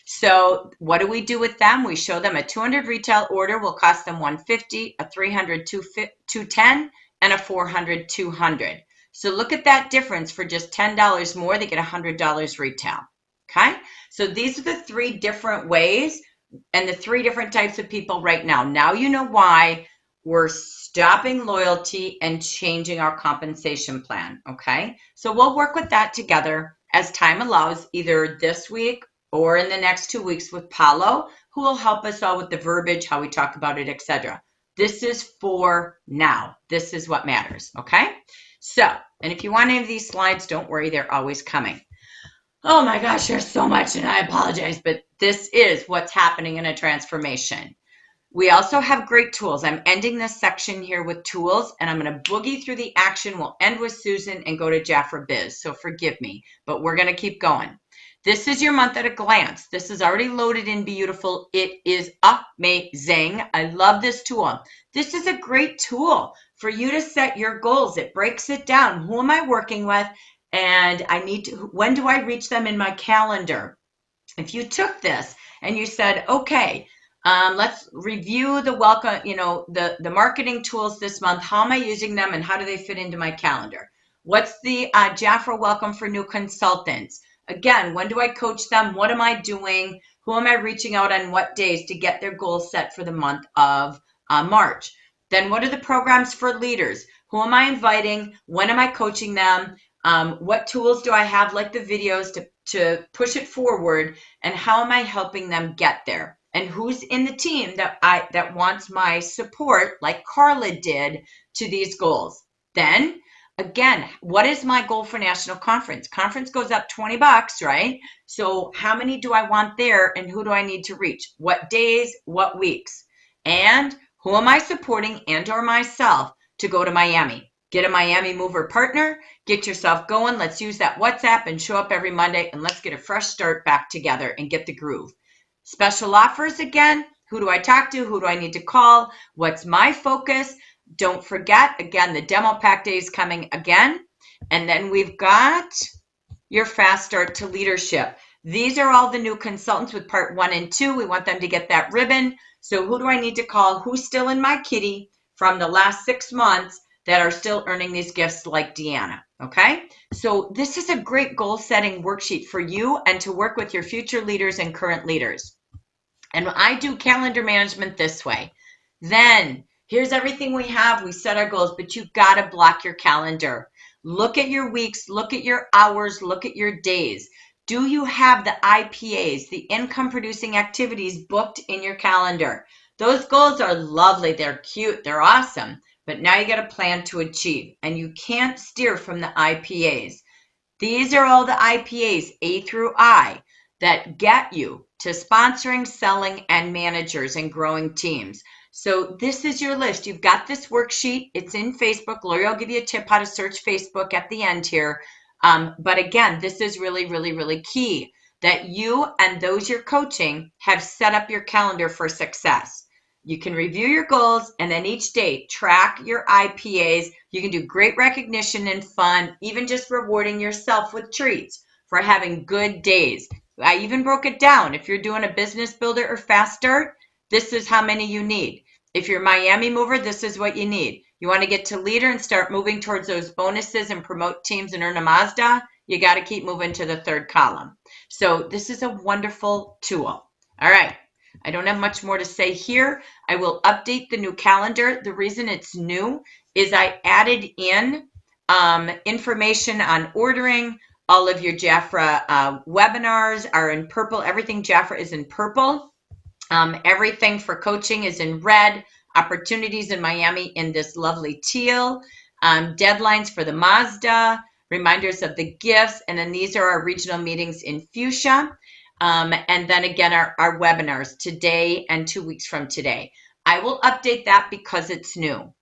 so what do we do with them? We show them a 200 retail order will cost them $150, a 300 $210, and a 400 $200. So look at that difference. For just $10 more, they get $100 retail. Okay, so these are the three different ways and the three different types of people right now. Now you know why we're stopping loyalty and changing our compensation plan, okay? So we'll work with that together as time allows, either this week or in the next 2 weeks with Paulo, who will help us all with the verbiage, how we talk about it, etc. This is for now. This is what matters, okay? So, and if you want any of these slides, don't worry, they're always coming. Oh my gosh, there's so much, and I apologize, but this is what's happening in a transformation. We also have great tools. I'm ending this section here with tools, and I'm going to boogie through the action. We'll end with Susan and go to Jafra Biz, so forgive me, but we're going to keep going. This is your month at a glance. This is already loaded in beautiful. It is amazing. I love this tool. This is a great tool for you to set your goals. It breaks it down. Who am I working with? And when do I reach them in my calendar? If you took this and you said, okay, let's review the welcome, the marketing tools this month. How am I using them and how do they fit into my calendar? What's the Jafra welcome for new consultants? Again, when do I coach them? What am I doing? Who am I reaching out on what days to get their goals set for the month of March? Then what are the programs for leaders? Who am I inviting? When am I coaching them? What tools do I have, like the videos, to push it forward? And how am I helping them get there? And who's in the team that wants my support, like Carla did, to these goals? Then, again, what is my goal for national conference? Conference goes up $20, right? So how many do I want there, and who do I need to reach? What days, what weeks? And who am I supporting and or myself to go to Miami? Get a Miami mover partner, get yourself going. Let's use that WhatsApp and show up every Monday, and let's get a fresh start back together and get the groove. Special offers again. Who do I talk to? Who do I need to call? What's my focus? Don't forget, again, the demo pack day is coming again. And then we've got your fast start to leadership. These are all the new consultants with part 1 and 2. We want them to get that ribbon. So who do I need to call? Who's still in my kitty? from the last 6 months that are still earning these gifts like Deanna, okay? So this is a great goal setting worksheet for you and to work with your future leaders and current leaders. And I do calendar management this way. Then here's everything we have. We set our goals, but you've got to block your calendar. Look at your weeks, look at your hours, look at your days. Do you have the IPAs, the income producing activities, booked in your calendar? Those goals are lovely. They're cute. They're awesome. But now you got a plan to achieve, and you can't steer from the IPAs. These are all the IPAs, A through I, that get you to sponsoring, selling, and managers and growing teams. So this is your list. You've got this worksheet. It's in Facebook. Lori will give you a tip how to search Facebook at the end here. But again, this is really, really, really key that you and those you're coaching have set up your calendar for success. You can review your goals and then each day track your IPAs. You can do great recognition and fun, even just rewarding yourself with treats for having good days. I even broke it down. If you're doing a business builder or fast start, this is how many you need. If you're Miami mover, this is what you need. You want to get to leader and start moving towards those bonuses and promote teams and earn a Mazda, you got to keep moving to the third column. So this is a wonderful tool. All right. I don't have much more to say here. I will update the new calendar. The reason it's new is I added in information on ordering. All of your Jafra webinars are in purple. Everything Jafra is in purple. Everything for coaching is in red. Opportunities in Miami in this lovely teal. Deadlines for the Mazda. Reminders of the gifts. And then these are our regional meetings in fuchsia. And then again, our webinars today and 2 weeks from today. I will update that because it's new.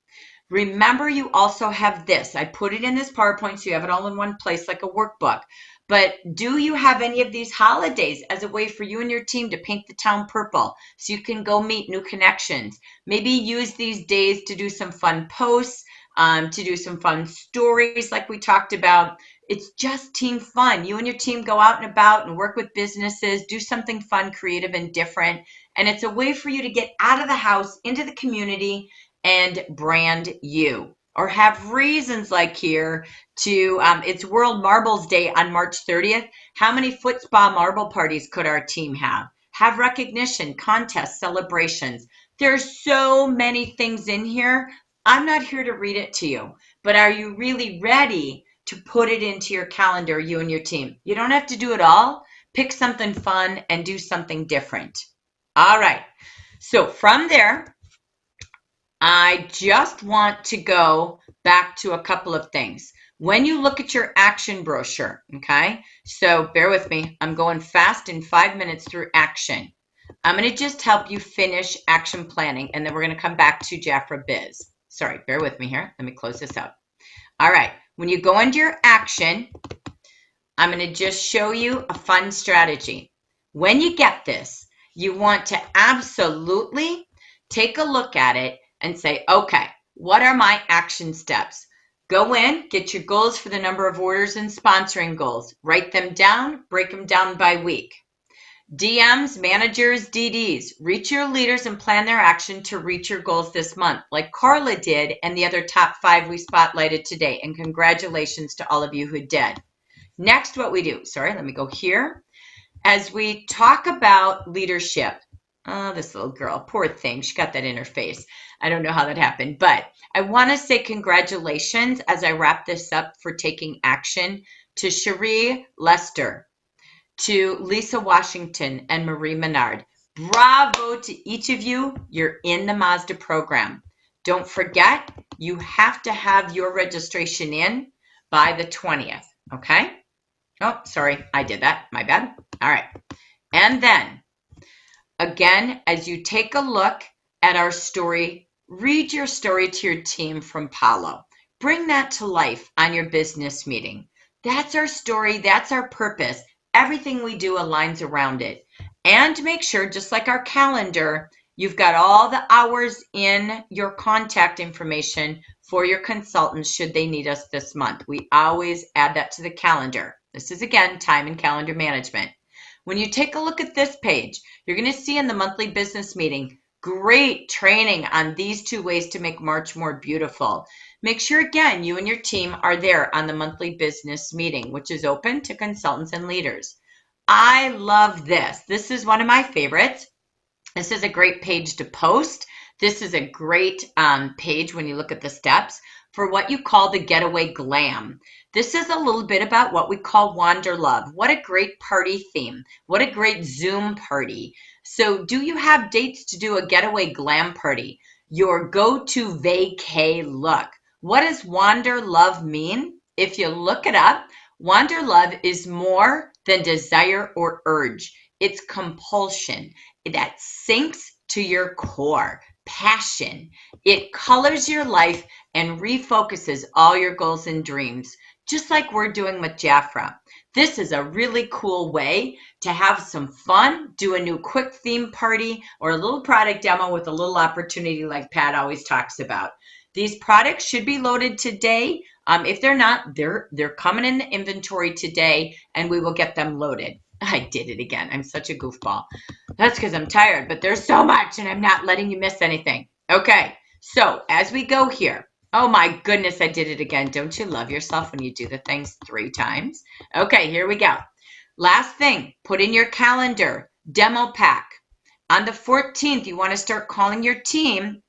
Remember, you also have this. I put it in this PowerPoint so you have it all in one place like a workbook. But do you have any of these holidays as a way for you and your team to paint the town purple so you can go meet new connections? Maybe use these days to do some fun posts, to do some fun stories like we talked about. It's just team fun. You and your team go out and about and work with businesses, do something fun, creative, and different. And it's a way for you to get out of the house, into the community, and brand you. Or have reasons like here to, it's World Marbles Day on March 30th. How many foot spa marble parties could our team have? Have recognition, contests, celebrations. There's so many things in here. I'm not here to read it to you, but are you really ready to put it into your calendar, you and your team? You don't have to do it all. Pick something fun and do something different. All right. So from there, I just want to go back to a couple of things. When you look at your action brochure, okay, so bear with me. I'm going fast in 5 minutes through action. I'm going to just help you finish action planning, and then we're going to come back to Jafra Biz. Sorry, bear with me here. Let me close this out. All right, when you go into your action, I'm going to just show you a fun strategy. When you get this, you want to absolutely take a look at it and say, okay, what are my action steps? Go in, get your goals for the number of orders and sponsoring goals. Write them down, break them down by week. DMs, managers, DDs, reach your leaders and plan their action to reach your goals this month, like Carla did and the other top 5 we spotlighted today. And congratulations to all of you who did. Next, what we do, sorry, let me go here. As we talk about leadership, oh, this little girl, poor thing, she got that in her face. I don't know how that happened, but I want to say congratulations as I wrap this up for taking action to Cherie Lester, to Lisa Washington and Marie Menard. Bravo to each of you. You're in the Mazda program. Don't forget, you have to have your registration in by the 20th, okay? Oh, sorry, I did that. My bad. All right. And then, again, as you take a look at our story, read your story to your team from Palo. Bring that to life on your business meeting. That's our story. That's our purpose. Everything we do aligns around it. And make sure, just like our calendar, you've got all the hours in your contact information for your consultants should they need us this month. We always add that to the calendar. This is, again, time and calendar management. When you take a look at this page, you're going to see in the monthly business meeting, Great training on these 2 ways to make March more beautiful. Make sure, again, you and your team are there on the monthly business meeting, which is open to consultants and leaders. I love this. This is one of my favorites. This is a great page to post. This is a great page when you look at the steps for what you call the getaway glam. This is a little bit about what we call Wander Love. What a great party theme. What a great Zoom party. So do you have dates to do a getaway glam party? Your go-to vacay look. What does Wander Love mean? If you look it up, Wander Love is more than desire or urge. It's compulsion that sinks to your core. Passion. It colors your life and refocuses all your goals and dreams, just like we're doing with Jafra. This is a really cool way to have some fun, do a new quick theme party, or a little product demo with a little opportunity like Pat always talks about. These products should be loaded today. If they're not, they're coming in the inventory today, and we will get them loaded. I did it again. I'm such a goofball. That's because I'm tired, but there's so much, and I'm not letting you miss anything. Okay, so as we go here, oh my goodness, I did it again. Don't you love yourself when you do the things 3 times? Okay, here we go. Last thing, put in your calendar, demo pack. On the 14th, you want to start calling your team,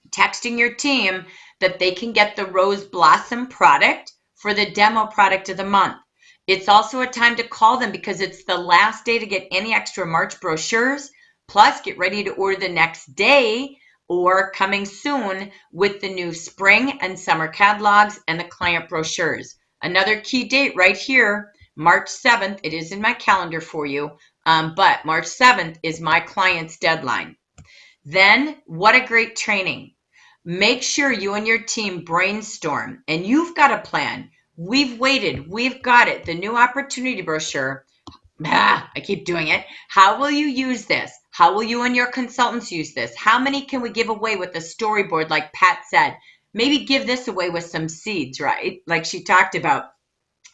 texting your team that they can get the Rose Blossom product for the demo product of the month. It's also a time to call them because it's the last day to get any extra March brochures. Plus, get ready to order the next day or coming soon with the new spring and summer catalogs and the client brochures. Another key date right here, March 7th. It is in my calendar for you, but March 7th is my client's deadline. Then, what a great training. Make sure you and your team brainstorm, and you've got a plan. We've waited. We've got it. The new opportunity brochure. I keep doing it. How will you use this? How will you and your consultants use this? How many can we give away with the storyboard, like Pat said? Maybe give this away with some seeds, right? Like she talked about.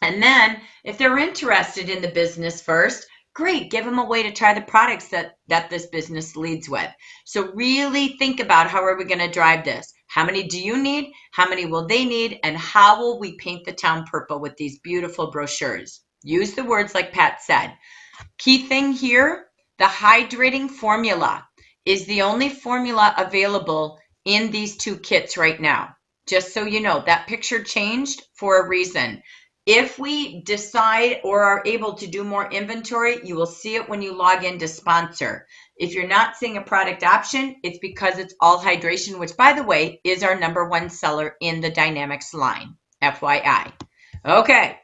And then if they're interested in the business first, great, give them a way to try the products that this business leads with. So really think about how are we going to drive this? How many do you need? How many will they need? And how will we paint the town purple with these beautiful brochures? Use the words like Pat said. Key thing here, the hydrating formula is the only formula available in these 2 kits right now. Just so you know, that picture changed for a reason. If we decide or are able to do more inventory, you will see it when you log into sponsor. If you're not seeing a product option, it's because it's all hydration, which, by the way, is our #1 seller in the Dynamics line, FYI. Okay,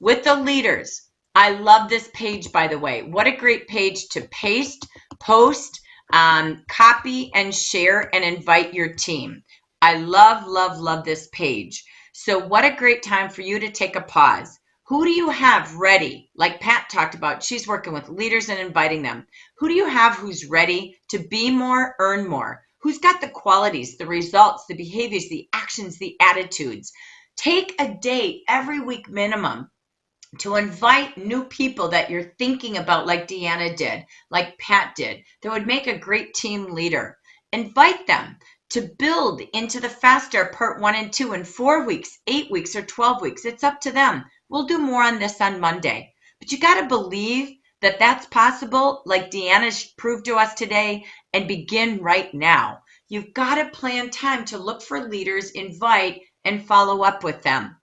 with the leaders, I love this page, by the way. What a great page to paste, post, copy, and share, and invite your team. I love, love, love this page. So what a great time for you to take a pause. Who do you have ready? Like Pat talked about, she's working with leaders and inviting them. Who do you have who's ready to be more, earn more? Who's got the qualities, the results, the behaviors, the actions, the attitudes? Take a day every week minimum to invite new people that you're thinking about, like Deanna did, like Pat did, that would make a great team leader. Invite them to build into the Fast Start Part 1 and 2 in 4 weeks, 8 weeks, or 12 weeks. It's up to them. We'll do more on this on Monday. But you got to believe that that's possible, like Deanna's proved to us today, and begin right now. You've got to plan time to look for leaders, invite, and follow up with them.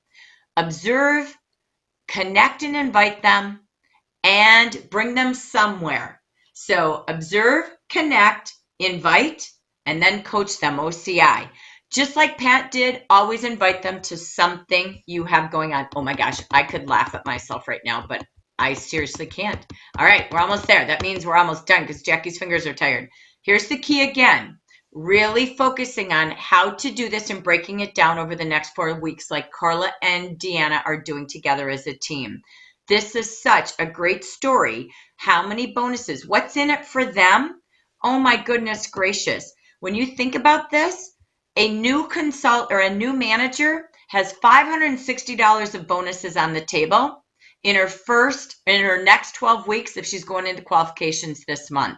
Observe, connect and invite them, and bring them somewhere. So observe, connect, invite, and then coach them, OCI. Just like Pat did, always invite them to something you have going on. Oh my gosh, I could laugh at myself right now, but I seriously can't. All right, we're almost there. That means we're almost done because Jackie's fingers are tired. Here's the key again. Really focusing on how to do this and breaking it down over the next 4 weeks like Carla and Deanna are doing together as a team. This is such a great story. How many bonuses? What's in it for them? Oh my goodness gracious. When you think about this, a new new manager has $560 of bonuses on the table in her next 12 weeks if she's going into qualifications this month.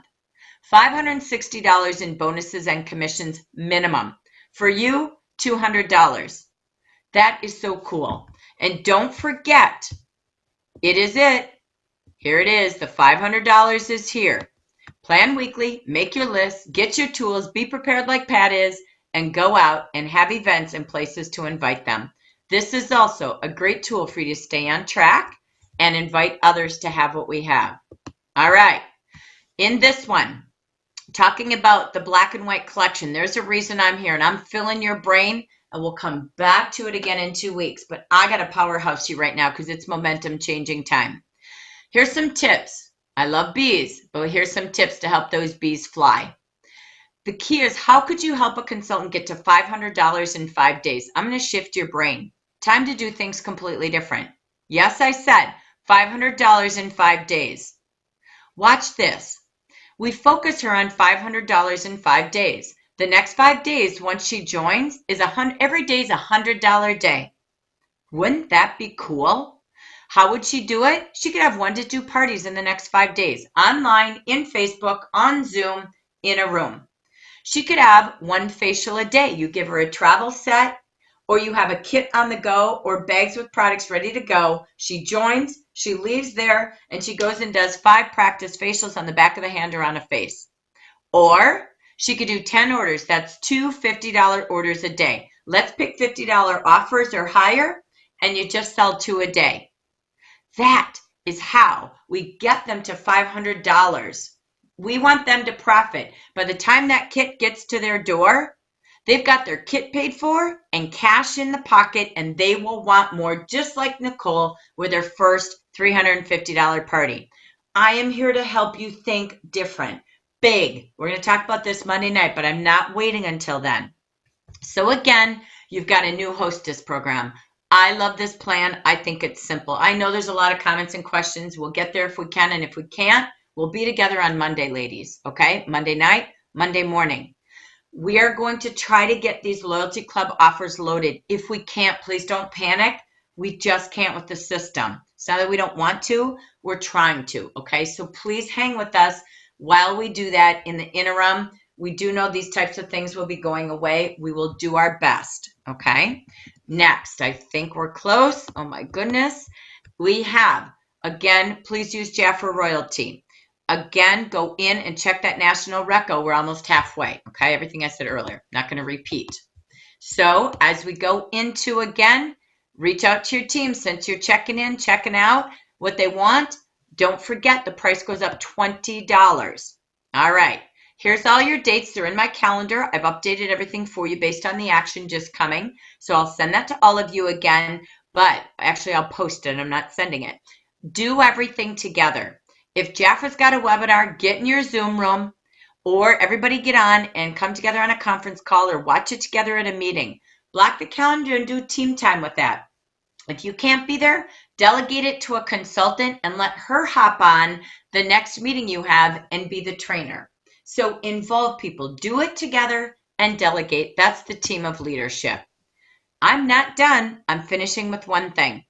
$560 in bonuses and commissions minimum. For you, $200. That is so cool. And don't forget, it is it. Here it is. The $500 is here. Plan weekly, make your list, get your tools, be prepared like Pat is, and go out and have events and places to invite them. This is also a great tool for you to stay on track and invite others to have what we have. All right. In this one, talking about the black and white collection, there's a reason I'm here, and I'm filling your brain, and we'll come back to it again in 2 weeks. But I got to powerhouse you right now because it's momentum changing time. Here's some tips. I love bees, but here's some tips to help those bees fly. The key is, how could you help a consultant get to $500 in 5 days? I'm going to shift your brain. Time to do things completely different. Yes, I said $500 in 5 days. Watch this. We focus her on $500 in 5 days. The next 5 days, once she joins, is every day is $100 day. Wouldn't that be cool? How would she do it? She could have 1 to 2 parties in the next 5 days, online, in Facebook, on Zoom, in a room. She could have 1 facial a day. You give her a travel set, or you have a kit on the go, or bags with products ready to go. She joins, she leaves there, and she goes and does 5 practice facials on the back of the hand or on a face. Or she could do 10 orders. That's 2 $50 orders a day. Let's pick $50 offers or higher, and you just sell 2 a day. That is how we get them to $500. We want them to profit. By the time that kit gets to their door, they've got their kit paid for and cash in the pocket, and they will want more, just like Nicole with her first $350 party. I am here to help you think different, big. We're going to talk about this Monday night, but I'm not waiting until then. So again, you've got a new hostess program. I love this plan. I think it's simple. I know there's a lot of comments and questions. We'll get there if we can, and if we can't, we'll be together on Monday, ladies, okay? Monday night, Monday morning. We are going to try to get these loyalty club offers loaded. If we can't, please don't panic. We just can't with the system. It's not that we don't want to, we're trying to, okay? So please hang with us while we do that. In the interim, we do know these types of things will be going away. We will do our best, okay? Next, I think we're close. Oh my goodness. We have, again, please use Jafra Royalty. Again, go in and check that national reco. We're almost halfway, okay? Everything I said earlier, not going to repeat. So as we go into, again, reach out to your team since you're checking in, checking out what they want. Don't forget the price goes up $20. All right. Here's all your dates. They're in my calendar. I've updated everything for you based on the action just coming. So I'll send that to all of you again, but actually I'll post it. I'm not sending it. Do everything together. If Jafra's got a webinar, get in your Zoom room, or everybody get on and come together on a conference call or watch it together at a meeting. Block the calendar and do team time with that. If you can't be there, delegate it to a consultant and let her hop on the next meeting you have and be the trainer. So involve people, do it together and delegate. That's the team of leadership. I'm not done. I'm finishing with one thing.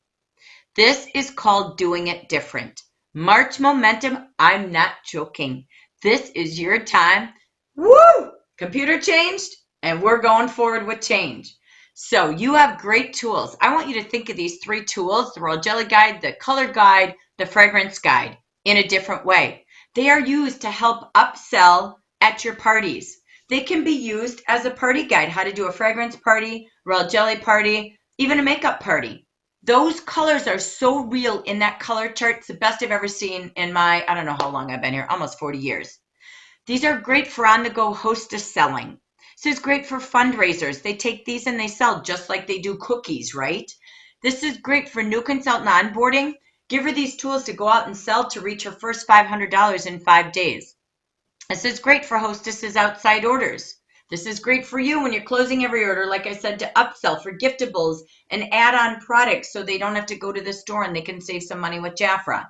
This is called doing it different. March momentum. I'm not joking. This is your time. Woo! Computer changed and we're going forward with change. So you have great tools. I want you to think of these 3 tools, the Royal Jelly Guide, the Color Guide, the Fragrance Guide, in a different way. They are used to help upsell at your parties. They can be used as a party guide, how to do a fragrance party, Royal Jelly party, even a makeup party. Those colors are so real in that color chart. It's the best I've ever seen in my, I don't know how long I've been here, almost 40 years. These are great for on-the-go hostess selling. This is great for fundraisers. They take these and they sell just like they do cookies, right? This is great for new consultant onboarding. Give her these tools to go out and sell to reach her first $500 in 5 days. This is great for hostesses outside orders. This is great for you when you're closing every order, like I said, to upsell for giftables and add-on products so they don't have to go to the store and they can save some money with Jafra.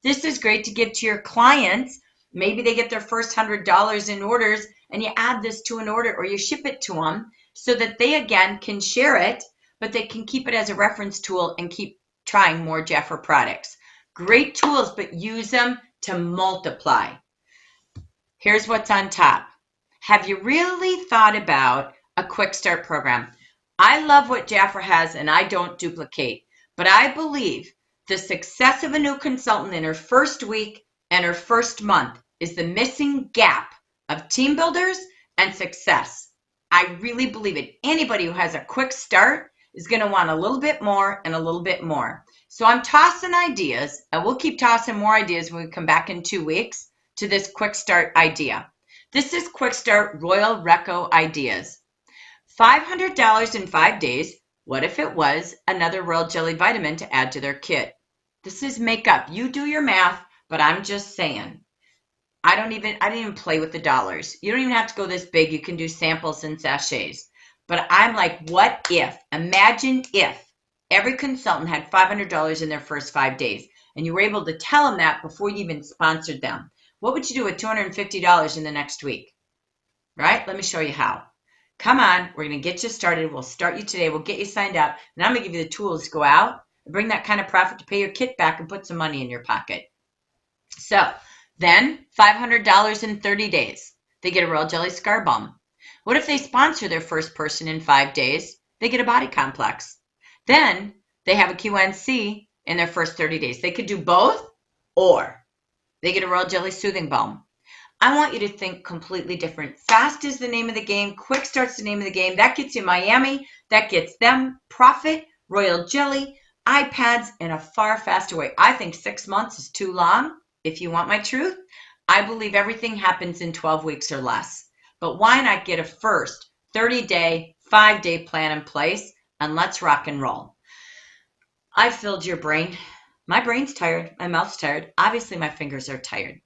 This is great to give to your clients. Maybe they get their first $100 in orders and you add this to an order or you ship it to them so that they, again, can share it, but they can keep it as a reference tool and keep trying more Jafra products. Great tools, but use them to multiply. Here's what's on top. Have you really thought about a quick start program? I love what Jafra has, and I don't duplicate, but I believe the success of a new consultant in her first week and her first month is the missing gap of team builders and success. I really believe it. Anybody who has a quick start is going to want a little bit more and a little bit more. So I'm tossing ideas, and we'll keep tossing more ideas when we come back in 2 weeks to this quick start idea. This is Quick Start Royal Reco Ideas. $500 in 5 days. What if it was another Royal Jelly vitamin to add to their kit? This is makeup. You do your math, but I'm just saying. I didn't even play with the dollars. You don't even have to go this big. You can do samples and sachets. But I'm like, what if? Imagine if every consultant had $500 in their first 5 days, and you were able to tell them that before you even sponsored them. What would you do with $250 in the next week? Right? Let me show you how. Come on, we're going to get you started. We'll start you today. We'll get you signed up. And I'm going to give you the tools to go out and bring that kind of profit to pay your kit back and put some money in your pocket. So then $500 in 30 days. They get a Royal Jelly Scar Balm. What if they sponsor their first person in 5 days? They get a body complex. Then they have a QNC in their first 30 days. They could do both, or they get a Royal Jelly Soothing Balm. I want you to think completely different. Fast is the name of the game. Quick Start's the name of the game. That gets you Miami. That gets them profit, Royal Jelly, iPads, in a far faster way. I think 6 months is too long. If you want my truth, I believe everything happens in 12 weeks or less. But why not get a first 30-day, 5-day plan in place, and let's rock and roll. I filled your brain. My brain's tired. My mouth's tired. Obviously, my fingers are tired.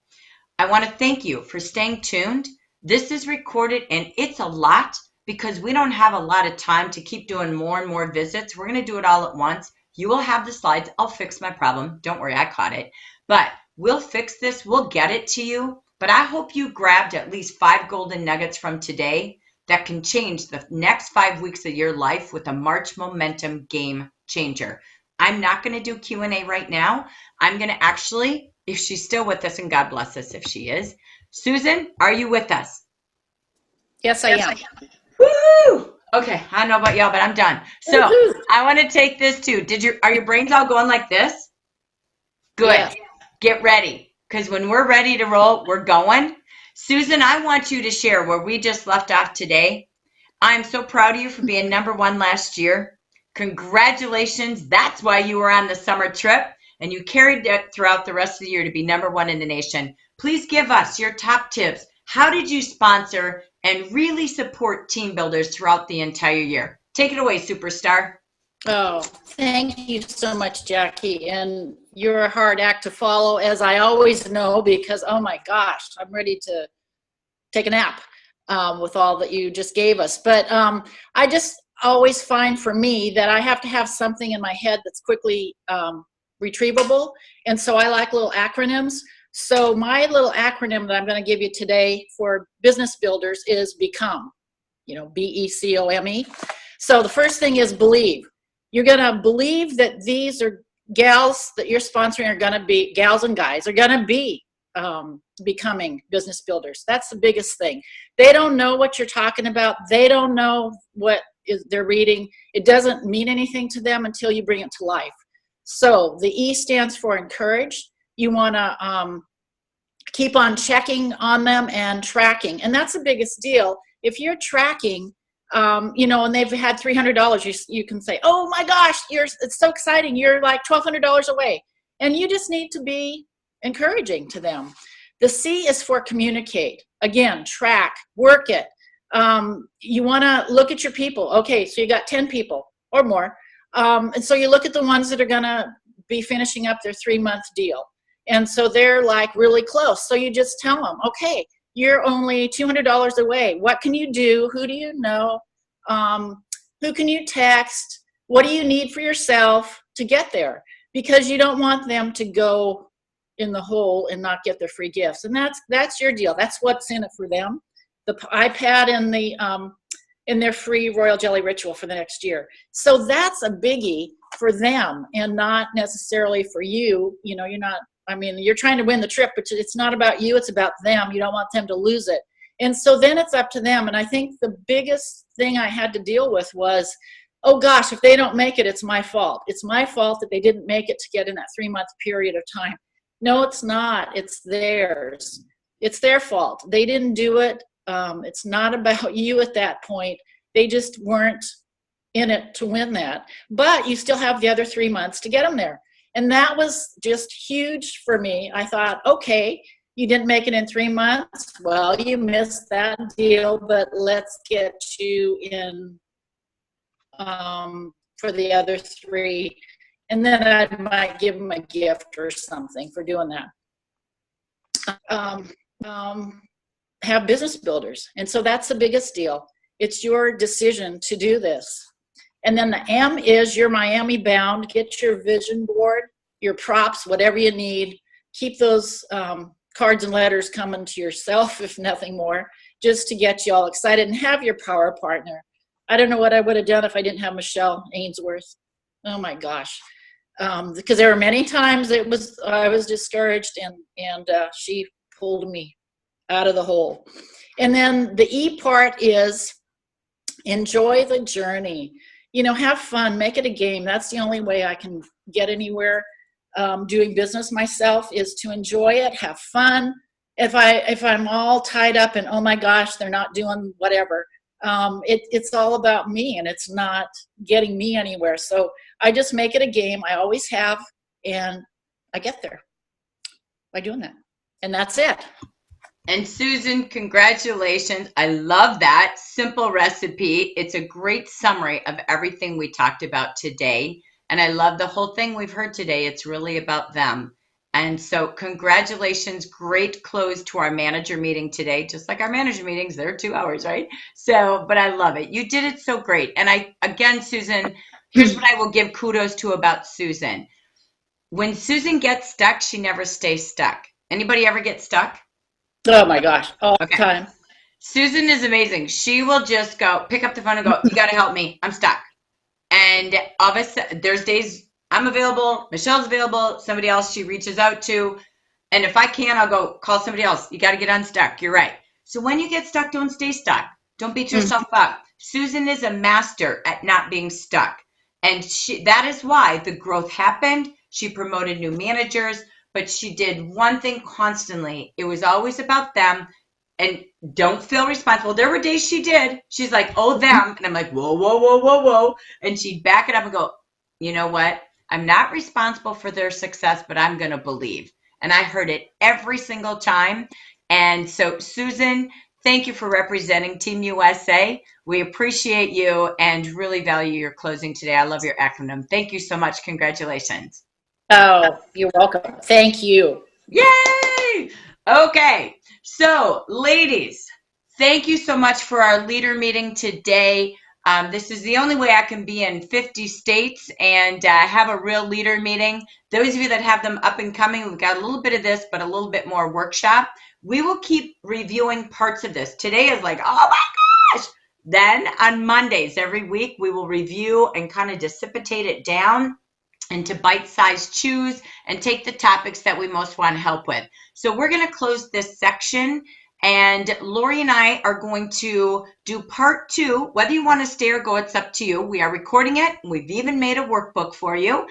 I want to thank you for staying tuned. This is recorded, and it's a lot because we don't have a lot of time to keep doing more and more visits. We're going to do it all at once. You will have the slides. I'll fix my problem. Don't worry, I caught it. But we'll fix this. We'll get it to you. But I hope you grabbed at least 5 golden nuggets from today that can change the next 5 weeks of your life with a March momentum game changer. I'm not going to do Q&A right now. I'm going to actually, if she's still with us, and God bless us if she is. Susan, are you with us? Yes, I am. Woo! Okay, I don't know about y'all, but I'm done. So I want to take this too. Are your brains all going like this? Good. Yes. Get ready, because when we're ready to roll, we're going. Susan, I want you to share where we just left off today. I'm so proud of you for being #1 last year. Congratulations. That's why you were on the summer trip, and you carried that throughout the rest of the year to be #1 in the nation. Please give us your top tips. How did you sponsor and really support team builders throughout the entire year? Take it away, superstar. Oh, thank you so much, Jackie. And you're a hard act to follow, as I always know, because, oh my gosh, I'm ready to take a nap with all that you just gave us. But I just always find for me that I have to have something in my head that's quickly retrievable. And so I like little acronyms. So my little acronym that I'm going to give you today for business builders is BECOME, BECOME. So the first thing is believe. You're going to believe that these are gals that you're sponsoring are going to be, gals and guys are going to be becoming business builders. That's the biggest thing. They don't know what you're talking about. They don't know what they're reading. It doesn't mean anything to them until you bring it to life. So the E stands for encourage. You want to keep on checking on them and tracking. And that's the biggest deal. If you're tracking, and they've had $300, you can say, oh my gosh, it's so exciting. You're like $1,200 away. And you just need to be encouraging to them. The C is for communicate. Again, track, work it. You want to look at your people. Okay, so you got 10 people or more. And so you look at the ones that are going to be finishing up their 3-month deal. And so they're like really close. So you just tell them, okay, you're only $200 away. What can you do? Who do you know? Who can you text? What do you need for yourself to get there? Because you don't want them to go in the hole and not get their free gifts. And that's your deal. That's what's in it for them. The iPad and in their free Royal Jelly ritual for the next year. So that's a biggie for them and not necessarily for you. You're not I mean, you're trying to win the trip, but it's not about you, it's about them. You don't want them to lose it. And so then it's up to them. And I think the biggest thing I had to deal with was, oh gosh, if they don't make it, it's my fault. It's my fault that they didn't make it to get in that 3-month period of time. No, it's not. It's theirs. It's their fault. They didn't do it. It's not about you at that point. They just weren't in it to win that. But you still have the other 3 months to get them there. And that was just huge for me. I thought, okay, you didn't make it in 3 months. Well, you missed that deal, but let's get you in for the other 3. And then I might give them a gift or something for doing that. Have business builders. And so that's the biggest deal. It's your decision to do this. And then the M is you're Miami bound. Get your vision board, your props, whatever you need. Keep those cards and letters coming to yourself, if nothing more, just to get you all excited, and have your power partner. I don't know what I would have done if I didn't have Michelle Ainsworth. Oh my gosh. Because there were many times I was discouraged, and she pulled me out of the hole. And then the E part is enjoy the journey. Have fun, make it a game. That's the only way I can get anywhere doing business myself, is to enjoy it, have fun. If I'm all tied up and, oh my gosh, they're not doing whatever, it's all about me, and it's not getting me anywhere. So I just make it a game. I always have, and I get there by doing that. And that's it. And Susan, congratulations. I love that simple recipe. It's a great summary of everything we talked about today. And I love the whole thing we've heard today. It's really about them. And so congratulations. Great close to our manager meeting today. Just like our manager meetings, they're 2 hours, right? So, but I love it. You did it so great. And again, Susan, here's what I will give kudos to about Susan. When Susan gets stuck, she never stays stuck. Anybody ever get stuck? Oh my gosh, all the time. Susan is amazing. She will just go pick up the phone and go, you got to help me. I'm stuck. And obviously there's days I'm available, Michelle's available, somebody else she reaches out to. And if I can, I'll go call somebody else. You got to get unstuck. You're right. So when you get stuck, don't stay stuck. Don't beat yourself up. Susan is a master at not being stuck. And that is why the growth happened. She promoted new managers. But she did one thing constantly. It was always about them, and don't feel responsible. There were days she did. She's like, oh, them. And I'm like, whoa, whoa, whoa, whoa, whoa. And she'd back it up and go, you know what? I'm not responsible for their success, but I'm going to believe. And I heard it every single time. And so, Susan, thank you for representing Team USA. We appreciate you and really value your closing today. I love your acronym. Thank you so much. Congratulations. Oh, you're welcome. Thank you. Yay! Okay, so ladies, thank you so much for our leader meeting today. This is the only way I can be in 50 states and have a real leader meeting. Those of you that have them up and coming, we've got a little bit of this, but a little bit more workshop. We will keep reviewing parts of this. Today is like, oh my gosh! Then on Mondays every week, we will review and kind of dissipate it down into bite-sized chews and take the topics that we most want help with. So we're going to close this section, and Lori and I are going to do part 2. Whether you want to stay or go, it's up to you. We are recording it. We've even made a workbook for you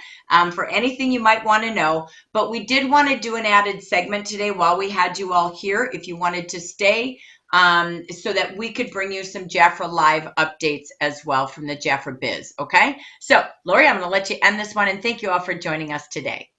for anything you might want to know. But we did want to do an added segment today while we had you all here, if you wanted to stay, so that we could bring you some Jafra Live updates as well from the Jafra Biz, okay? So, Lori, I'm going to let you end this one, and thank you all for joining us today.